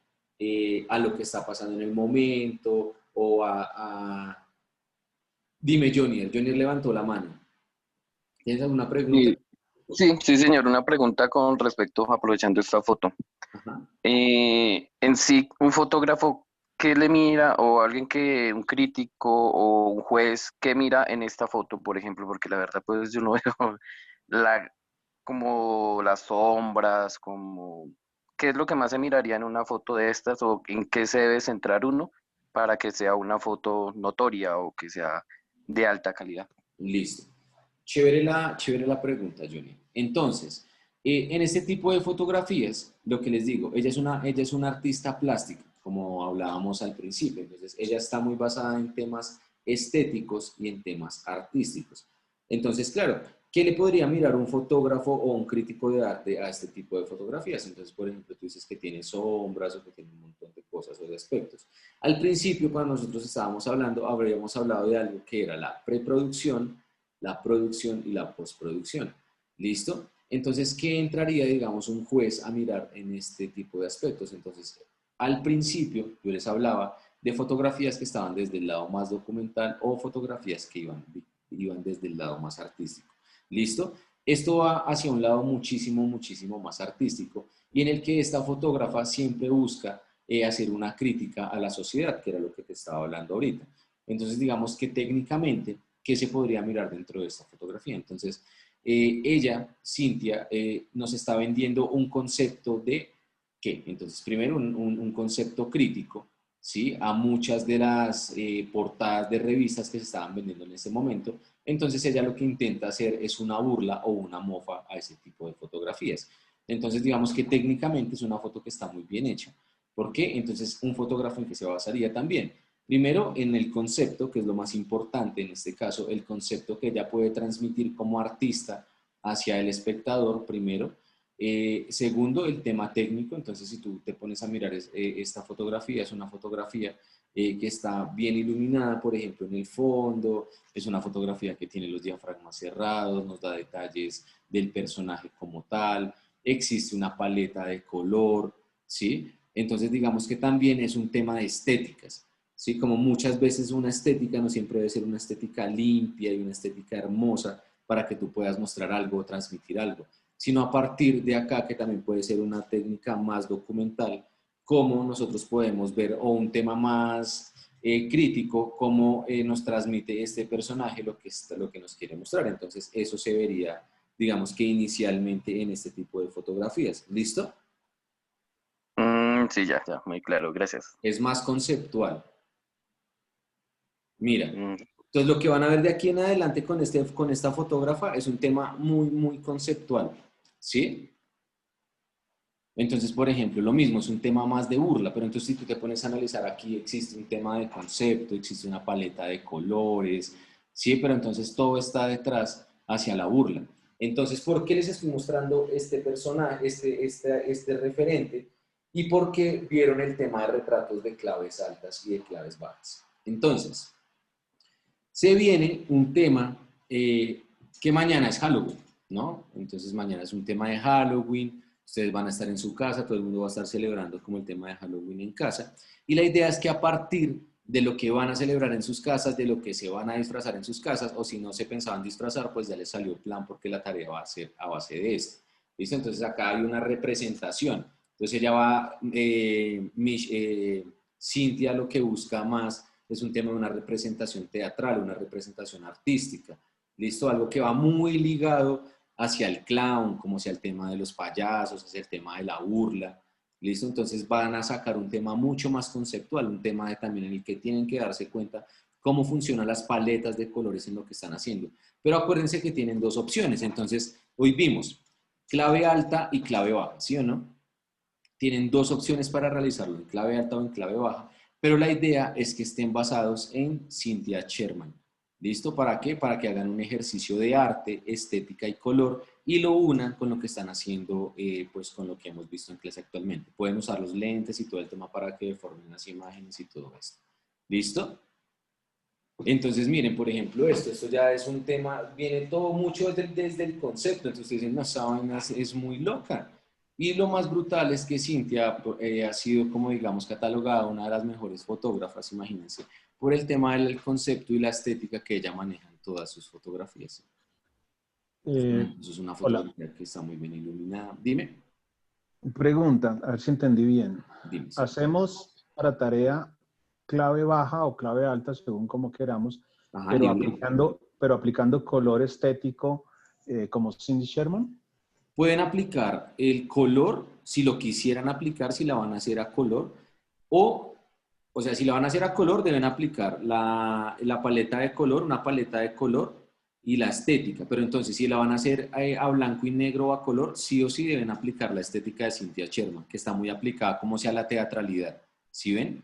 a lo que está pasando en el momento o Dime, Jonier. Jonier levantó la mano. ¿Tienes alguna pregunta? Sí, sí, señor, una pregunta con respecto, aprovechando esta foto. Ajá. En sí, un fotógrafo, ¿qué le mira? O alguien que, un crítico o un juez, ¿qué mira en esta foto, por ejemplo? Porque la verdad, pues yo no veo la, como las sombras, como, ¿qué es lo que más se miraría en una foto de estas o en qué se debe centrar uno para que sea una foto notoria o que sea de alta calidad? Listo. Chévere la pregunta, Johnny. Entonces, en este tipo de fotografías, lo que les digo, ella es una artista plástica, como hablábamos al principio. Entonces, ella está muy basada en temas estéticos y en temas artísticos. Entonces, claro, ¿qué le podría mirar un fotógrafo o un crítico de arte a este tipo de fotografías? Entonces, por ejemplo, tú dices que tiene sombras o que tiene un montón de cosas o de aspectos. Al principio, cuando nosotros estábamos hablando, habríamos hablado de algo que era la preproducción, la producción y la postproducción. ¿Listo? Entonces, ¿qué entraría, digamos, un juez a mirar en este tipo de aspectos? Entonces, al principio yo les hablaba de fotografías que estaban desde el lado más documental o fotografías que iban desde el lado más artístico. ¿Listo? Esto va hacia un lado muchísimo más artístico y en el que esta fotógrafa siempre busca hacer una crítica a la sociedad, que era lo que te estaba hablando ahorita. Entonces, digamos que técnicamente, ¿qué se podría mirar dentro de esta fotografía? Entonces, ella, Cintia, nos está vendiendo un concepto de ¿qué? Entonces, primero un concepto crítico, ¿sí? A muchas de las portadas de revistas que se estaban vendiendo en ese momento. Entonces, ella lo que intenta hacer es una burla o una mofa a ese tipo de fotografías. Entonces, digamos que técnicamente es una foto que está muy bien hecha. ¿Por qué? Entonces, un fotógrafo en que se basaría también. Primero, en el concepto, que es lo más importante en este caso, el concepto que ella puede transmitir como artista hacia el espectador, primero. Segundo, el tema técnico. Entonces, si tú te pones a mirar esta fotografía, es una fotografía que está bien iluminada, por ejemplo, en el fondo. Es una fotografía que tiene los diafragmas cerrados, nos da detalles del personaje como tal. Existe una paleta de color, ¿sí? Entonces, digamos que también es un tema de estéticas. ¿Sí? Como muchas veces una estética no siempre debe ser una estética limpia y una estética hermosa para que tú puedas mostrar algo o transmitir algo, sino a partir de acá que también puede ser una técnica más documental, cómo nosotros podemos ver o un tema más crítico, cómo nos transmite este personaje lo que nos quiere mostrar. Entonces eso se vería, digamos que inicialmente en este tipo de fotografías. ¿Listo? Sí, ya, muy claro, gracias. Es más conceptual. Mira, Mm, entonces lo que van a ver de aquí en adelante con esta fotógrafa es un tema muy conceptual, ¿sí? Entonces, por ejemplo, lo mismo, es un tema más de burla, pero entonces si tú te pones a analizar aquí, existe un tema de concepto, existe una paleta de colores, ¿sí? Pero entonces todo está detrás hacia la burla. Entonces, ¿por qué les estoy mostrando este personaje, este referente? Y por qué vieron el tema de retratos de claves altas y de claves bajas. Entonces, se viene un tema que mañana es Halloween, ¿no? Entonces mañana es un tema de Halloween, ustedes van a estar en su casa, todo el mundo va a estar celebrando como el tema de Halloween en casa. Y la idea es que a partir de lo que van a celebrar en sus casas, de lo que se van a disfrazar en sus casas, o si no se pensaban disfrazar, pues ya les salió el plan porque la tarea va a ser a base de esto. ¿Listo? Entonces acá hay una representación. Entonces ella va, Cintia lo que busca más es un tema de una representación teatral, una representación artística, ¿listo? Algo que va muy ligado hacia el clown, como hacia el tema de los payasos, hacia el tema de la burla, ¿listo? Entonces van a sacar un tema mucho más conceptual, un tema también en el que tienen que darse cuenta cómo funcionan las paletas de colores en lo que están haciendo. Pero acuérdense que tienen dos opciones, entonces hoy vimos clave alta y clave baja, ¿sí o no? Tienen dos opciones para realizarlo, en clave alta o en clave baja, pero la idea es que estén basados en Cynthia Sherman. ¿Listo? ¿Para qué? Para que hagan un ejercicio de arte, estética y color y lo unan con lo que están haciendo, pues con lo que hemos visto en clase actualmente. Pueden usar los lentes y todo el tema para que formen las imágenes y todo esto. ¿Listo? Entonces, miren, por ejemplo, esto ya es un tema, viene todo mucho desde el concepto. Entonces, ustedes dicen, no, esa vaina es muy loca. Y lo más brutal es que Cintia ha sido, como digamos, catalogada una de las mejores fotógrafas, imagínense, por el tema del concepto y la estética que ella maneja en todas sus fotografías. Eso es una Hola. fotografía que está muy bien iluminada. Dime. Pregunta, a ver si entendí bien. Dime. Hacemos para tarea clave baja o clave alta, según como queramos, Ajá, pero aplicando color estético como Cindy Sherman. Pueden aplicar el color, si lo quisieran aplicar, si la van a hacer a color, o sea, si la van a hacer a color, deben aplicar la paleta de color, una paleta de color y la estética. Pero entonces, si la van a hacer a blanco y negro o a color, sí o sí deben aplicar la estética de Cynthia Sherman, que está muy aplicada como sea la teatralidad. ¿Sí ven?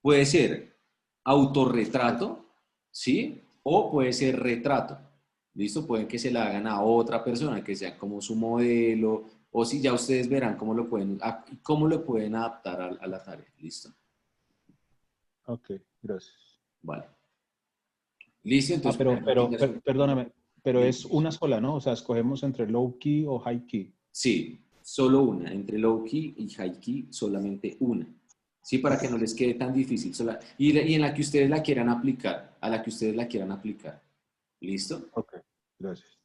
Puede ser autorretrato, ¿sí? O puede ser retrato. ¿Listo? Pueden que se la hagan a otra persona, que sea como su modelo, o si ya ustedes verán cómo lo pueden adaptar a la tarea. ¿Listo? Ok, gracias. Vale. ¿Listo? Entonces, perdóname, pero es una sola, ¿no? O sea, escogemos entre low key o high key. Sí, solo una. Entre low key y high key, solamente una. Sí, para que no les quede tan difícil. Y en la que ustedes la quieran aplicar, a la que ustedes la quieran aplicar. ¿Listo? Ok, gracias.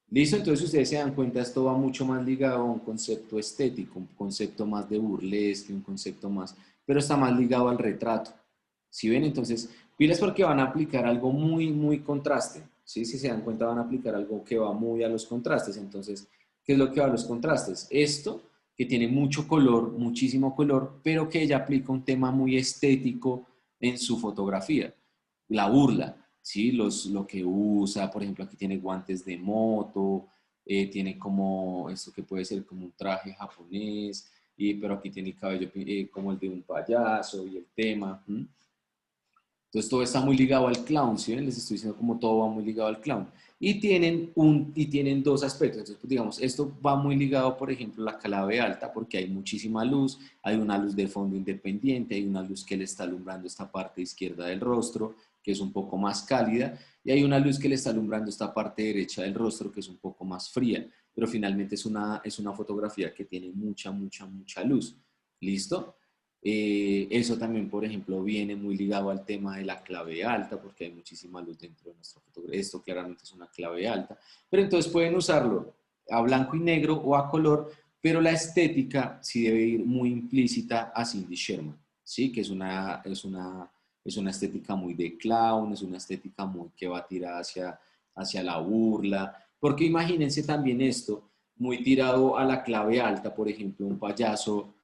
Listo, entonces ustedes se dan cuenta, esto va mucho más ligado a un concepto estético, un concepto más de burlesque, un concepto más, pero está más ligado al retrato. ¿Sí ven? Entonces, pilas porque van a aplicar algo muy, muy contraste. ¿Sí? Si se dan cuenta, van a aplicar algo que va muy a los contrastes. Entonces, ¿qué es lo que va a los contrastes? Esto, que tiene mucho color, muchísimo color, pero que ella aplica un tema muy estético en su fotografía. La burla. ¿Sí? Lo que usa, por ejemplo, aquí tiene guantes de moto, tiene como esto que puede ser como un traje japonés, pero aquí tiene el cabello como el de un payaso y el tema. Entonces todo está muy ligado al clown, ¿sí ven? Les estoy diciendo como todo va muy ligado al clown. Y tienen dos aspectos. Entonces, pues, digamos, esto va muy ligado, por ejemplo, a la clave alta, porque hay muchísima luz, hay una luz de fondo independiente, hay una luz que le está alumbrando esta parte izquierda del rostro, que es un poco más cálida, y hay una luz que le está alumbrando esta parte derecha del rostro, que es un poco más fría, pero finalmente es una fotografía que tiene mucha, mucha, mucha luz. ¿Listo? Eso también, por ejemplo, viene muy ligado al tema de la clave alta, porque hay muchísima luz dentro de nuestra fotografía. Esto claramente es una clave alta, pero entonces pueden usarlo a blanco y negro o a color, pero la estética sí debe ir muy implícita a Cindy Sherman, ¿sí? Que es una estética muy de clown, es una estética muy que va tirada hacia la burla, porque imagínense también esto, muy tirado a la clave alta, por ejemplo, un payaso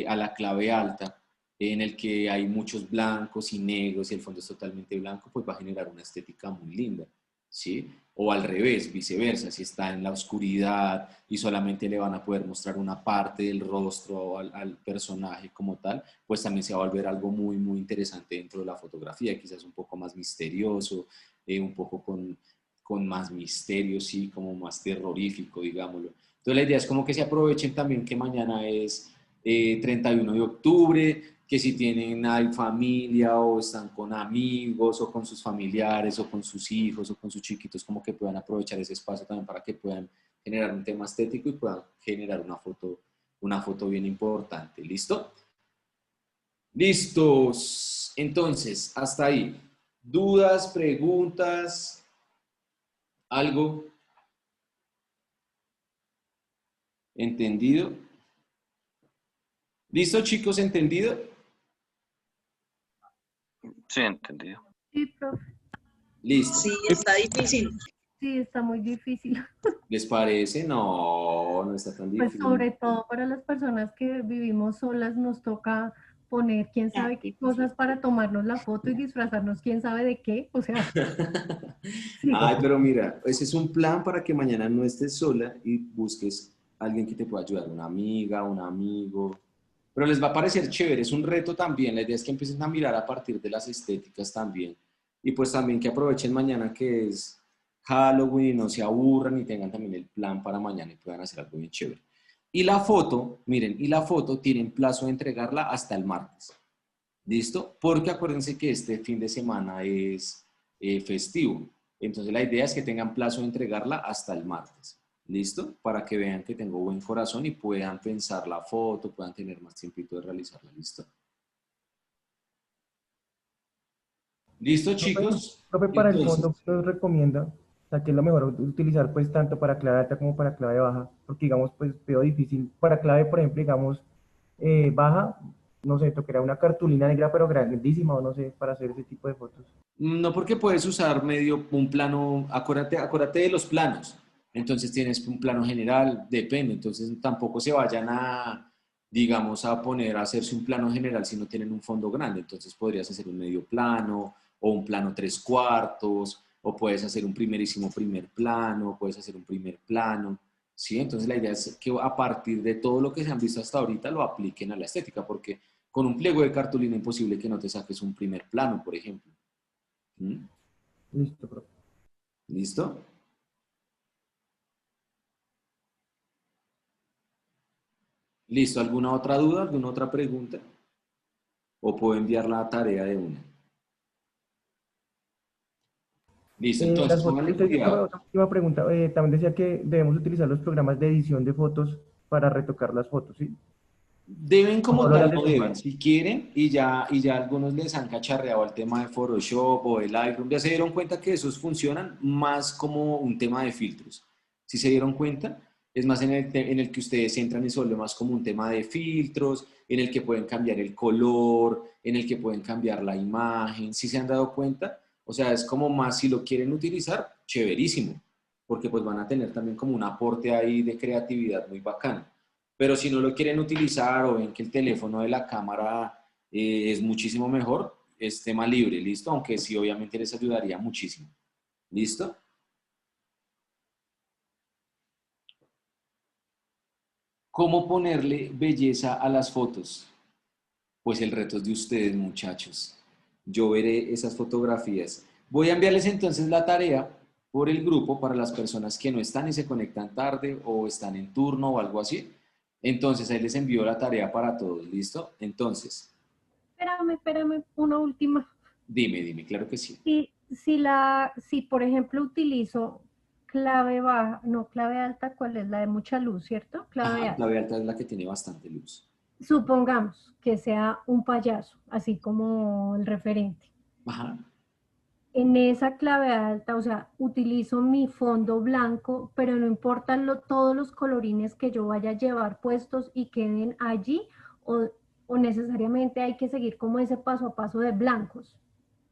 a la clave alta, en el que hay muchos blancos y negros y el fondo es totalmente blanco, pues va a generar una estética muy linda, ¿sí? O al revés, viceversa, si está en la oscuridad y solamente le van a poder mostrar una parte del rostro al personaje como tal, pues también se va a volver algo muy, muy interesante dentro de la fotografía, quizás un poco más misterioso, un poco con más misterio, sí, como más terrorífico, digámoslo. Entonces la idea es como que se aprovechen también que mañana es 31 de octubre, que si tienen hay familia o están con amigos o con sus familiares o con sus hijos o con sus chiquitos, como que puedan aprovechar ese espacio también para que puedan generar un tema estético y puedan generar una foto bien importante. ¿Listo? Listos. Entonces, hasta ahí. ¿Dudas, preguntas? ¿Algo? ¿Entendido? ¿Listo, chicos? ¿Entendido? Sí, entendido. Sí, profe. Listo. Sí, está difícil. Sí, está muy difícil. ¿Les parece? No, no está tan Pues difícil. sobre todo para las personas que vivimos solas nos toca poner quién sabe qué cosas para tomarnos la foto y disfrazarnos quién sabe de qué. O sea, sí. Ay, pero mira, ese es un plan para que mañana no estés sola y busques a alguien que te pueda ayudar, una amiga, un amigo. Pero les va a parecer chévere, es un reto también. La idea es que empiecen a mirar a partir de las estéticas también. Y pues también que aprovechen mañana que es Halloween y no se aburran y tengan también el plan para mañana y puedan hacer algo bien chévere. Y la foto, miren, y la foto tienen plazo de entregarla hasta el martes. ¿Listo? Porque acuérdense que este fin de semana es festivo. Entonces la idea es que tengan plazo de entregarla hasta el martes. ¿Listo? Para que vean que tengo buen corazón y puedan pensar la foto, puedan tener más tiempito de realizarla. ¿Listo? ¿Listo, chicos? Profe, para el Entonces, fondo, ¿qué nos recomienda? O sea, ¿qué es lo mejor utilizar pues tanto para clave alta como para clave baja? Porque digamos, pues veo difícil. Para clave, por ejemplo, digamos, baja, no sé, tocaría una cartulina negra pero grandísima o no sé, para hacer ese tipo de fotos. no, porque puedes usar un plano, acuérdate de los planos. Entonces tienes un plano general, depende. Entonces tampoco se vayan a, digamos, a poner a hacerse un plano general si no tienen un fondo grande. Entonces podrías hacer un medio plano o un plano 3/4, o puedes hacer un primerísimo primer plano, puedes hacer un primer plano. ¿Sí? Entonces la idea es que a partir de todo lo que se han visto hasta ahorita lo apliquen a la estética, porque con un pliego de cartulina es imposible que no te saques un primer plano, por ejemplo. ¿Mm? Listo, profe. ¿Listo? ¿Listo? ¿Alguna otra duda? ¿Alguna otra pregunta? ¿O puedo enviar la tarea de una? Listo, entonces Las fotos, pónganle cuidado. otra última pregunta. También decía que debemos utilizar los programas de edición de fotos para retocar las fotos, ¿sí? Deben O como solo tal, las de no deben, tomar. si quieren, y ya algunos les han cacharreado el tema de Photoshop o el Lightroom, ya se dieron cuenta que esos funcionan más como un tema de filtros. Si se dieron cuenta, es más en el que ustedes entran y se vuelve más como un tema de filtros, en el que pueden cambiar el color, en el que pueden cambiar la imagen. Si se han dado cuenta, o sea, es como más si lo quieren utilizar, chéverísimo, porque pues van a tener también como un aporte ahí de creatividad muy bacano. Pero si no lo quieren utilizar o ven que el teléfono de la cámara es muchísimo mejor, es tema libre, ¿listo? Aunque sí, obviamente les ayudaría muchísimo. ¿Listo? ¿Cómo ponerle belleza a las fotos? Pues el reto es de ustedes, muchachos. Yo veré esas fotografías. Voy a enviarles entonces la tarea por el grupo para las personas que no están y se conectan tarde o están en turno o algo así. Entonces ahí les envío la tarea para todos, ¿listo? Entonces, Espérame, una última. dime, claro que sí. Si por ejemplo utilizo clave baja, no clave alta, ¿cuál es? La de mucha luz, ¿cierto? Clave Ajá, alta. clave alta es la que tiene bastante luz. Supongamos que sea un payaso, así como el referente. Ajá. En esa clave alta, o sea, utilizo mi fondo blanco, pero no importan todos los colorines que yo vaya a llevar puestos y queden allí, o, o necesariamente hay que seguir como ese paso a paso de blancos.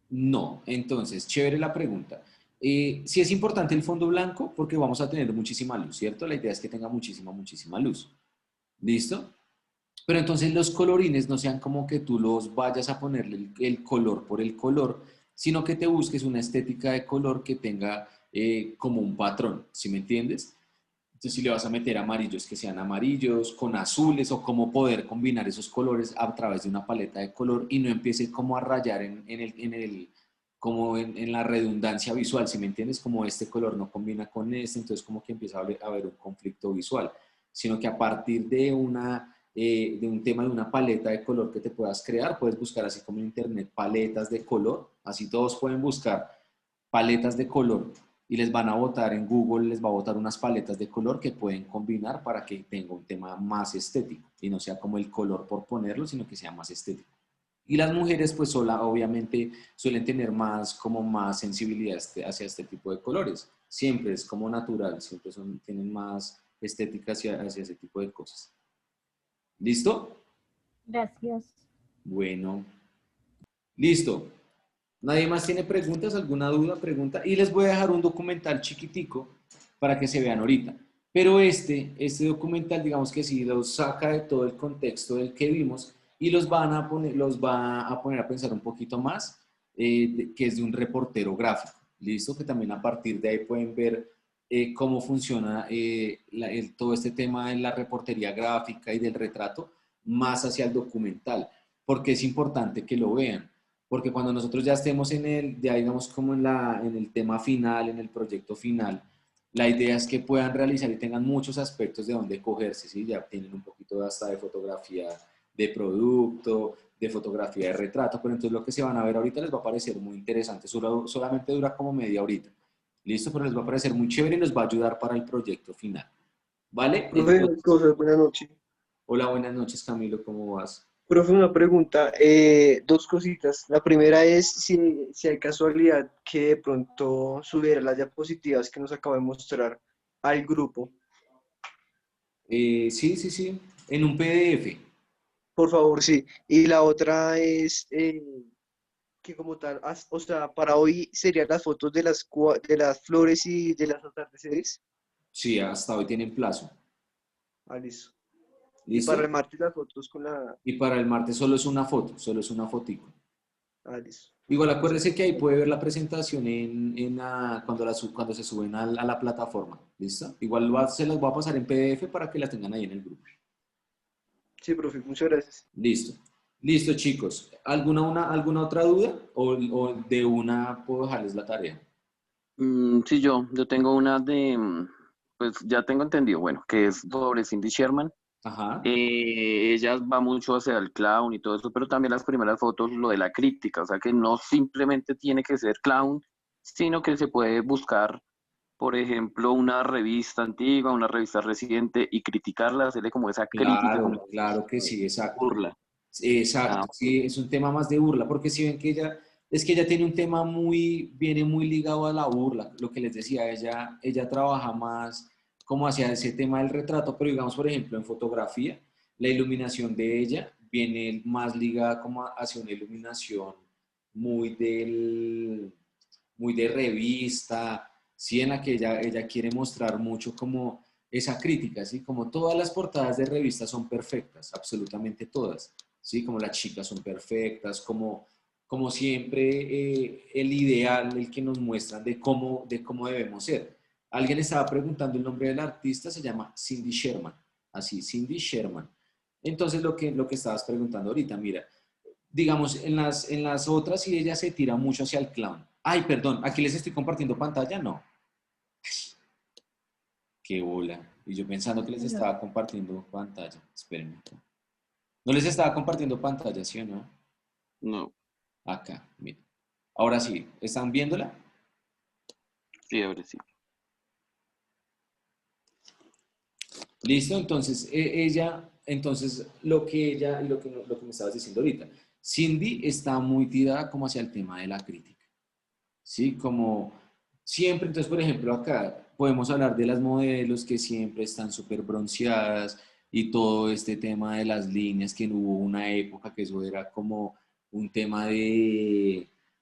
No, entonces, chévere la pregunta. Sí es importante el fondo blanco porque vamos a tener muchísima luz, ¿cierto? La idea es que tenga muchísima luz. ¿Listo? Pero entonces los colorines no sean como que tú los vayas a ponerle el color por el color, sino que te busques una estética de color que tenga como un patrón, ¿sí me entiendes? Entonces si le vas a meter amarillos, que sean amarillos, con azules o cómo poder combinar esos colores a través de una paleta de color y no empiece como a rayar como en la redundancia visual, ¿sí me entiendes? Como este color no combina con este, entonces como que empieza a haber un conflicto visual, sino que a partir de de un tema de una paleta de color que te puedas crear, puedes buscar así como en internet paletas de color, así todos pueden buscar paletas de color y les van a botar en Google, les va a botar unas paletas de color que pueden combinar para que tenga un tema más estético y no sea como el color por ponerlo, sino que sea más estético. Y las mujeres pues obviamente suelen tener como más sensibilidad hacia este tipo de colores. Siempre es como natural, siempre tienen más estética hacia ese tipo de cosas. ¿Listo? Gracias. Bueno, listo. ¿Nadie más tiene preguntas? ¿Alguna duda, pregunta? Y les voy a dejar un documental chiquitico para que se vean ahorita. Pero este documental, digamos que sí, los saca de todo el contexto del que vimos y los va a poner a pensar un poquito más, que es de un reportero gráfico. ¿Listo? Que también a partir de ahí pueden ver cómo funciona todo este tema de la reportería gráfica y del retrato más hacia el documental, porque es importante que lo vean. Porque cuando nosotros ya estemos ya digamos como en el tema final, en el proyecto final, la idea es que puedan realizar y tengan muchos aspectos de donde cogerse, ¿sí? Ya tienen un poquito hasta de fotografía de producto, de fotografía de retrato, pero entonces lo que se van a ver ahorita les va a parecer muy interesante, solamente dura como media horita. ¿Listo? Pero les va a parecer muy chévere y nos va a ayudar para el proyecto final. ¿Vale? Profe, Entonces, buenas noches. hola, buenas noches, Camilo, ¿cómo vas? Profe, una pregunta, dos cositas. La primera es si hay casualidad que de pronto subiera las diapositivas que nos acaba de mostrar al grupo. Sí, en un PDF. Por favor, sí. Y la otra es que como tal, o sea, para hoy serían las fotos de de las flores y de las atardeceres. Sí, hasta hoy tienen plazo. Ah, listo. Y ¿Listo? para el martes las fotos con la... Y para el martes solo es una foto, solo es una fotico. Ah, listo. Igual acuérdese que ahí puede ver la presentación cuando se suben a la plataforma. ¿Listo? Igual se las voy a pasar en PDF para que las tengan ahí en el grupo. Sí, profe, muchas gracias. Listo. Listo, chicos. ¿Alguna otra duda? ¿O de una puedo dejarles la tarea? Sí, yo tengo una pues ya tengo entendido, bueno, que es sobre Cindy Sherman. Ajá. Ella va mucho hacia el clown y todo eso, pero también las primeras fotos, lo de la crítica, o sea que no simplemente tiene que ser clown, sino que se puede buscar, por ejemplo, una revista antigua, una revista reciente y criticarla, hacerle como esa crítica, como Claro que sí, exacto. burla. Exacto, sí, es un tema más de burla, porque si ven que ella tiene un tema viene muy ligado a la burla, lo que les decía, ella trabaja más como hacia ese tema del retrato, pero digamos, por ejemplo, en fotografía, la iluminación de ella viene más ligada como hacia una iluminación muy muy de revista, ¿sí? En la que ella quiere mostrar mucho como esa crítica, ¿sí? Como todas las portadas de revistas son perfectas, absolutamente todas. ¿Sí? Como las chicas son perfectas, como siempre el ideal, el que nos muestran de cómo debemos ser. Alguien estaba preguntando el nombre del artista, se llama Cindy Sherman, así, Cindy Sherman. Entonces lo que estabas preguntando ahorita, mira, digamos, en las otras sí ella se tira mucho hacia el clown. Ay, perdón, aquí les estoy compartiendo pantalla, no. Qué bola. Y yo pensando que les estaba compartiendo pantalla. Espérenme. No les estaba compartiendo pantalla, ¿sí o no? No. Acá, miren. Ahora sí, ¿están viéndola? Sí, ahora sí. Listo, entonces entonces lo que me estabas diciendo ahorita, Cindy está muy tirada como hacia el tema de la crítica, ¿sí? Como siempre, entonces por ejemplo acá podemos hablar de las modelos que siempre están súper bronceadas y todo este tema de las líneas, que hubo una época que eso era como un tema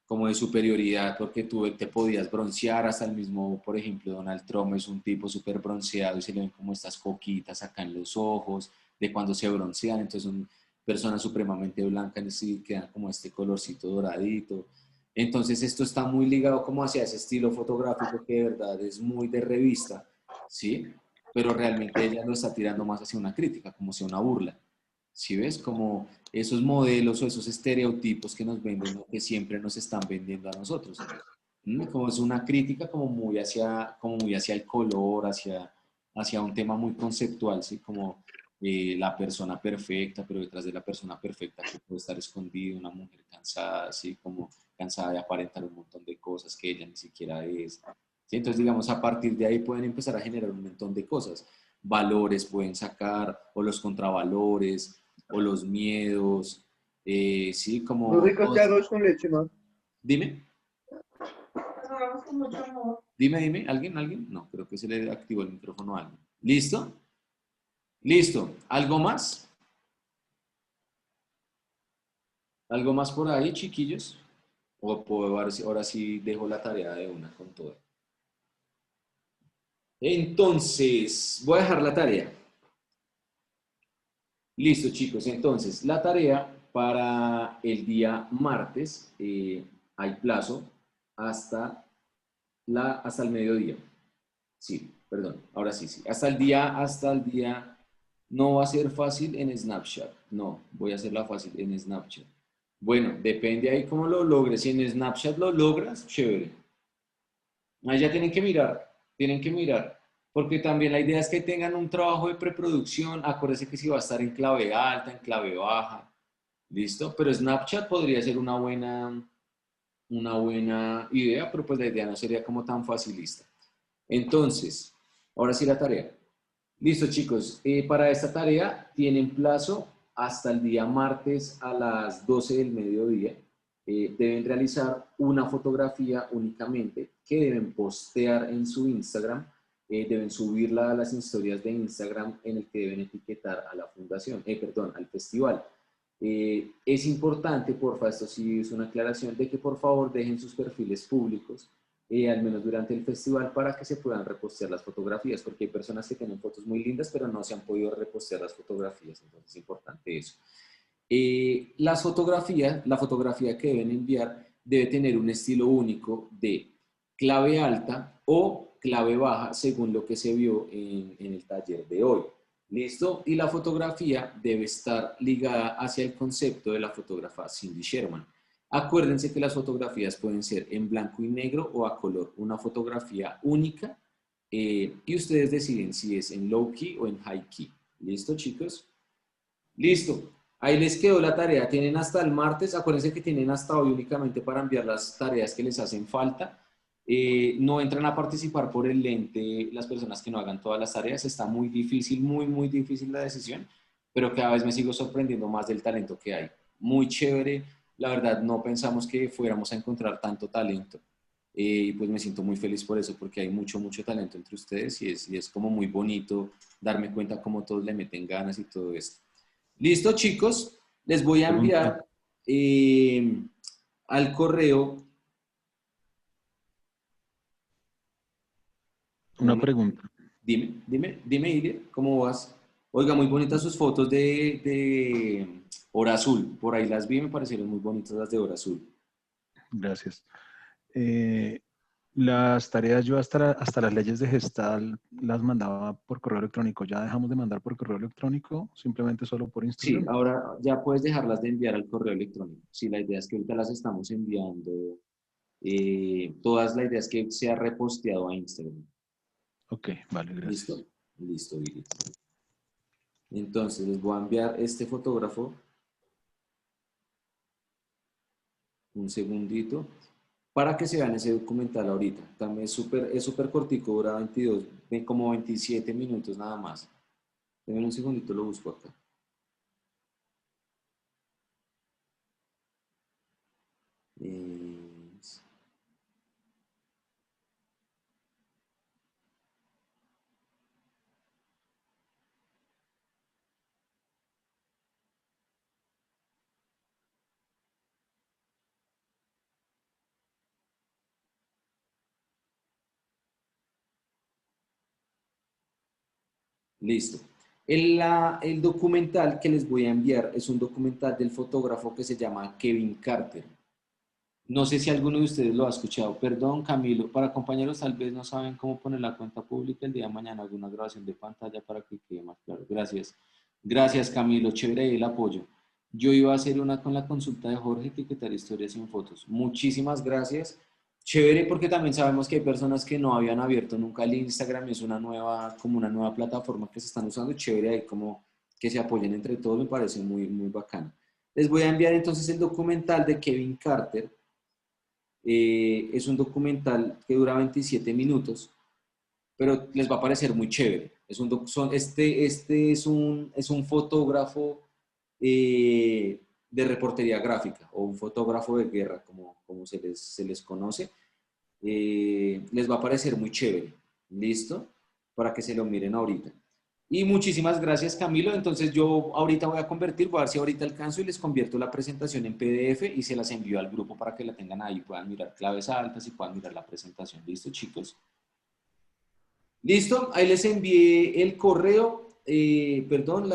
como de superioridad, porque tú te podías broncear, hasta el mismo, por ejemplo, Donald Trump es un tipo súper bronceado y se le ven como estas coquitas acá en los ojos, de cuando se broncean, entonces son personas supremamente blancas y quedan como este colorcito doradito. Entonces esto está muy ligado como hacia ese estilo fotográfico que de verdad es muy de revista, ¿sí? Pero realmente ella lo está tirando más hacia una crítica, como hacia una burla. ¿Sí ves? Como esos modelos o esos estereotipos que nos venden, ¿no? Que siempre nos están vendiendo a nosotros. Como es una crítica como muy hacia el color, hacia un tema muy conceptual, ¿sí? Como la persona perfecta, pero detrás de la persona perfecta que puede estar escondida una mujer cansada, ¿sí? Como cansada de aparentar un montón de cosas que ella ni siquiera es. ¿Sí? Entonces, digamos, a partir de ahí pueden empezar a generar un montón de cosas. Valores pueden sacar, o los contravalores, o los miedos, sí, como... Lo rico que hago es con leche, ¿no? Dime. Dime, ¿alguien? No, creo que se le activó el micrófono a alguien. ¿Listo? Listo. ¿Algo más? ¿Algo más por ahí, chiquillos? O puedo ver si ahora sí dejo la tarea de una con todo. Entonces, voy a dejar la tarea. Listo, chicos. Entonces, la tarea para el día martes, hay plazo hasta el mediodía. Sí, perdón, ahora sí. Hasta el día, no va a ser fácil en Snapchat. No, voy a hacerla fácil en Snapchat. Bueno, depende ahí cómo lo logres. Si en Snapchat lo logras, chévere. Ahí ya tienen que mirar. Porque también la idea es que tengan un trabajo de preproducción. Acuérdense que si va a estar en clave alta, en clave baja, ¿listo? Pero Snapchat podría ser una buena idea, pero pues la idea no sería como tan facilista. Entonces, ahora sí la tarea. Listo, chicos. Para esta tarea tienen plazo hasta el día martes a las 12 del mediodía. Deben realizar una fotografía únicamente que deben postear en su Instagram. Deben subirla a las historias de Instagram en el que deben etiquetar a la fundación, perdón, al festival. Es importante, porfa, esto sí es una aclaración, de que por favor dejen sus perfiles públicos, al menos durante el festival, para que se puedan repostear las fotografías, porque hay personas que tienen fotos muy lindas, pero no se han podido repostear las fotografías, entonces es importante eso. La fotografía que deben enviar debe tener un estilo único de clave alta o clave baja, según lo que se vio en el taller de hoy. ¿Listo? Y la fotografía debe estar ligada hacia el concepto de la fotógrafa Cindy Sherman. Acuérdense que las fotografías pueden ser en blanco y negro o a color, una fotografía única, y ustedes deciden si es en low key o en high key. ¿Listo, chicos? Listo. Ahí les quedó la tarea. Tienen hasta el martes. Acuérdense que tienen hasta hoy únicamente para enviar las tareas que les hacen falta. No entran a participar por el lente las personas que no hagan todas las tareas. Está muy difícil, muy difícil la decisión, pero cada vez me sigo sorprendiendo más del talento que hay. Muy chévere. La verdad, no pensamos que fuéramos a encontrar tanto talento. Y pues me siento muy feliz por eso, porque hay mucho talento entre ustedes y es como muy bonito darme cuenta cómo todos le meten ganas y todo esto. Listo, chicos, les voy a enviar al correo. Una pregunta. Dime, Ilia, ¿cómo vas? Oiga, muy bonitas sus fotos de Hora Azul. Por ahí las vi, me parecieron muy bonitas las de Hora Azul. Gracias. Las tareas yo hasta las leyes de Gestal las mandaba por correo electrónico. ¿Ya dejamos de mandar por correo electrónico? ¿Simplemente solo por Instagram? Sí, ahora ya puedes dejarlas de enviar al correo electrónico. Sí, la idea es que ahorita las estamos enviando. Todas la idea es que sea reposteado a Instagram. Ok, vale, gracias. Listo, Billy. Entonces les voy a enviar este fotógrafo. Un segundito. Para que se vean ese documental ahorita. También es súper cortico, dura 22, como 27 minutos nada más. Denme un segundito, lo busco acá. Listo. El documental que les voy a enviar es un documental del fotógrafo que se llama Kevin Carter. No sé si alguno de ustedes lo ha escuchado. Perdón, Camilo. Para compañeros, tal vez no saben cómo poner la cuenta pública el día de mañana, alguna grabación de pantalla para que quede más claro. Gracias. Gracias, Camilo. Chévere el apoyo. Yo iba a hacer una con la consulta de Jorge, etiquetar historias sin fotos. Muchísimas gracias. Chévere porque también sabemos que hay personas que no habían abierto nunca el Instagram. Es como una nueva plataforma que se están usando. Chévere ahí como que se apoyen entre todos. Me parece muy bacano. Les voy a enviar entonces el documental de Kevin Carter. Es un documental que dura 27 minutos, pero les va a parecer muy chévere. Este es un fotógrafo de reportería gráfica o un fotógrafo de guerra, como se les conoce. Les va a parecer muy chévere. ¿Listo? Para que se lo miren ahorita. Y muchísimas gracias, Camilo. Entonces yo ahorita voy a ver si ahorita alcanzo y les convierto la presentación en PDF y se las envío al grupo para que la tengan ahí, puedan mirar claves altas y puedan mirar la presentación. ¿Listo, chicos? ¿Listo? Ahí les envié el correo, perdón,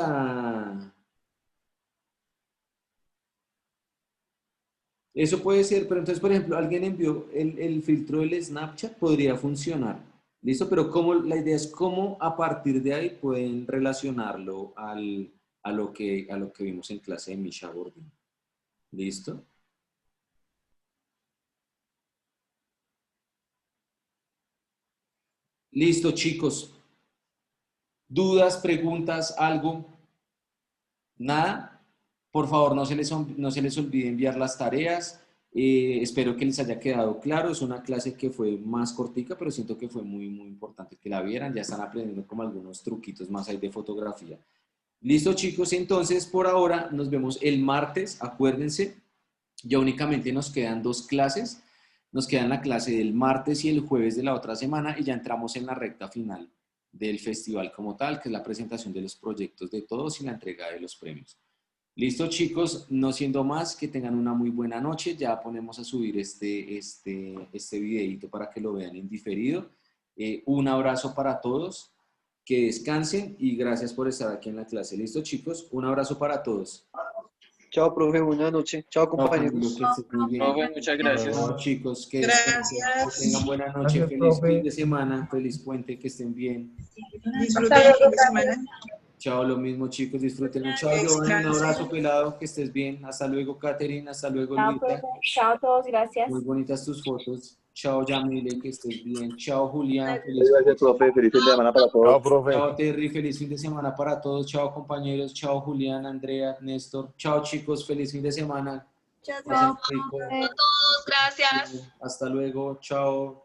Eso puede ser, pero entonces, por ejemplo, alguien envió el filtro del Snapchat, podría funcionar. ¿Listo? Pero la idea es cómo a partir de ahí pueden relacionarlo a lo que vimos en clase de Misha Gordon. ¿Listo? Listo, chicos. ¿Dudas, preguntas, algo? ¿Nada? Por favor, no se les olvide enviar las tareas. Espero que les haya quedado claro. Es una clase que fue más cortica, pero siento que fue muy, muy importante que la vieran. Ya están aprendiendo como algunos truquitos más ahí de fotografía. Listo, chicos. Entonces, por ahora, nos vemos el martes. Acuérdense, ya únicamente nos quedan 2 clases. Nos quedan la clase del martes y el jueves de la otra semana y ya entramos en la recta final del festival como tal, que es la presentación de los proyectos de todos y la entrega de los premios. Listo, chicos, no siendo más, que tengan una muy buena noche. Ya ponemos a subir este videito para que lo vean en diferido. Un abrazo para todos, que descansen y gracias por estar aquí en la clase. Listo, chicos, un abrazo para todos. Chao, profe, buenas noches. Chao, compañeros. Profe, muchas gracias. Chao, chicos, que tengan buena noche. Gracias, Feliz profe. fin de semana, feliz puente, que estén bien. Disfruten el fin de semana. Chao, lo mismo, chicos, disfruten. Chao, Giovanni, un abrazo, pelado, que estés bien. Hasta luego, Katherine, hasta luego, Luisa. Chao a todos, gracias. Muy bonitas tus fotos. Chao, Yamile, que estés bien. Chao, Julián. Gracias, profe. Feliz fin de semana para todos. Chao, profe. Chao, Terry. Feliz fin de semana para todos. Chao, compañeros. Chao, Julián, Andrea, Néstor. Chao, chicos. Feliz fin de semana. Chao, Pasen rico. a todos, gracias. Hasta luego. Chao.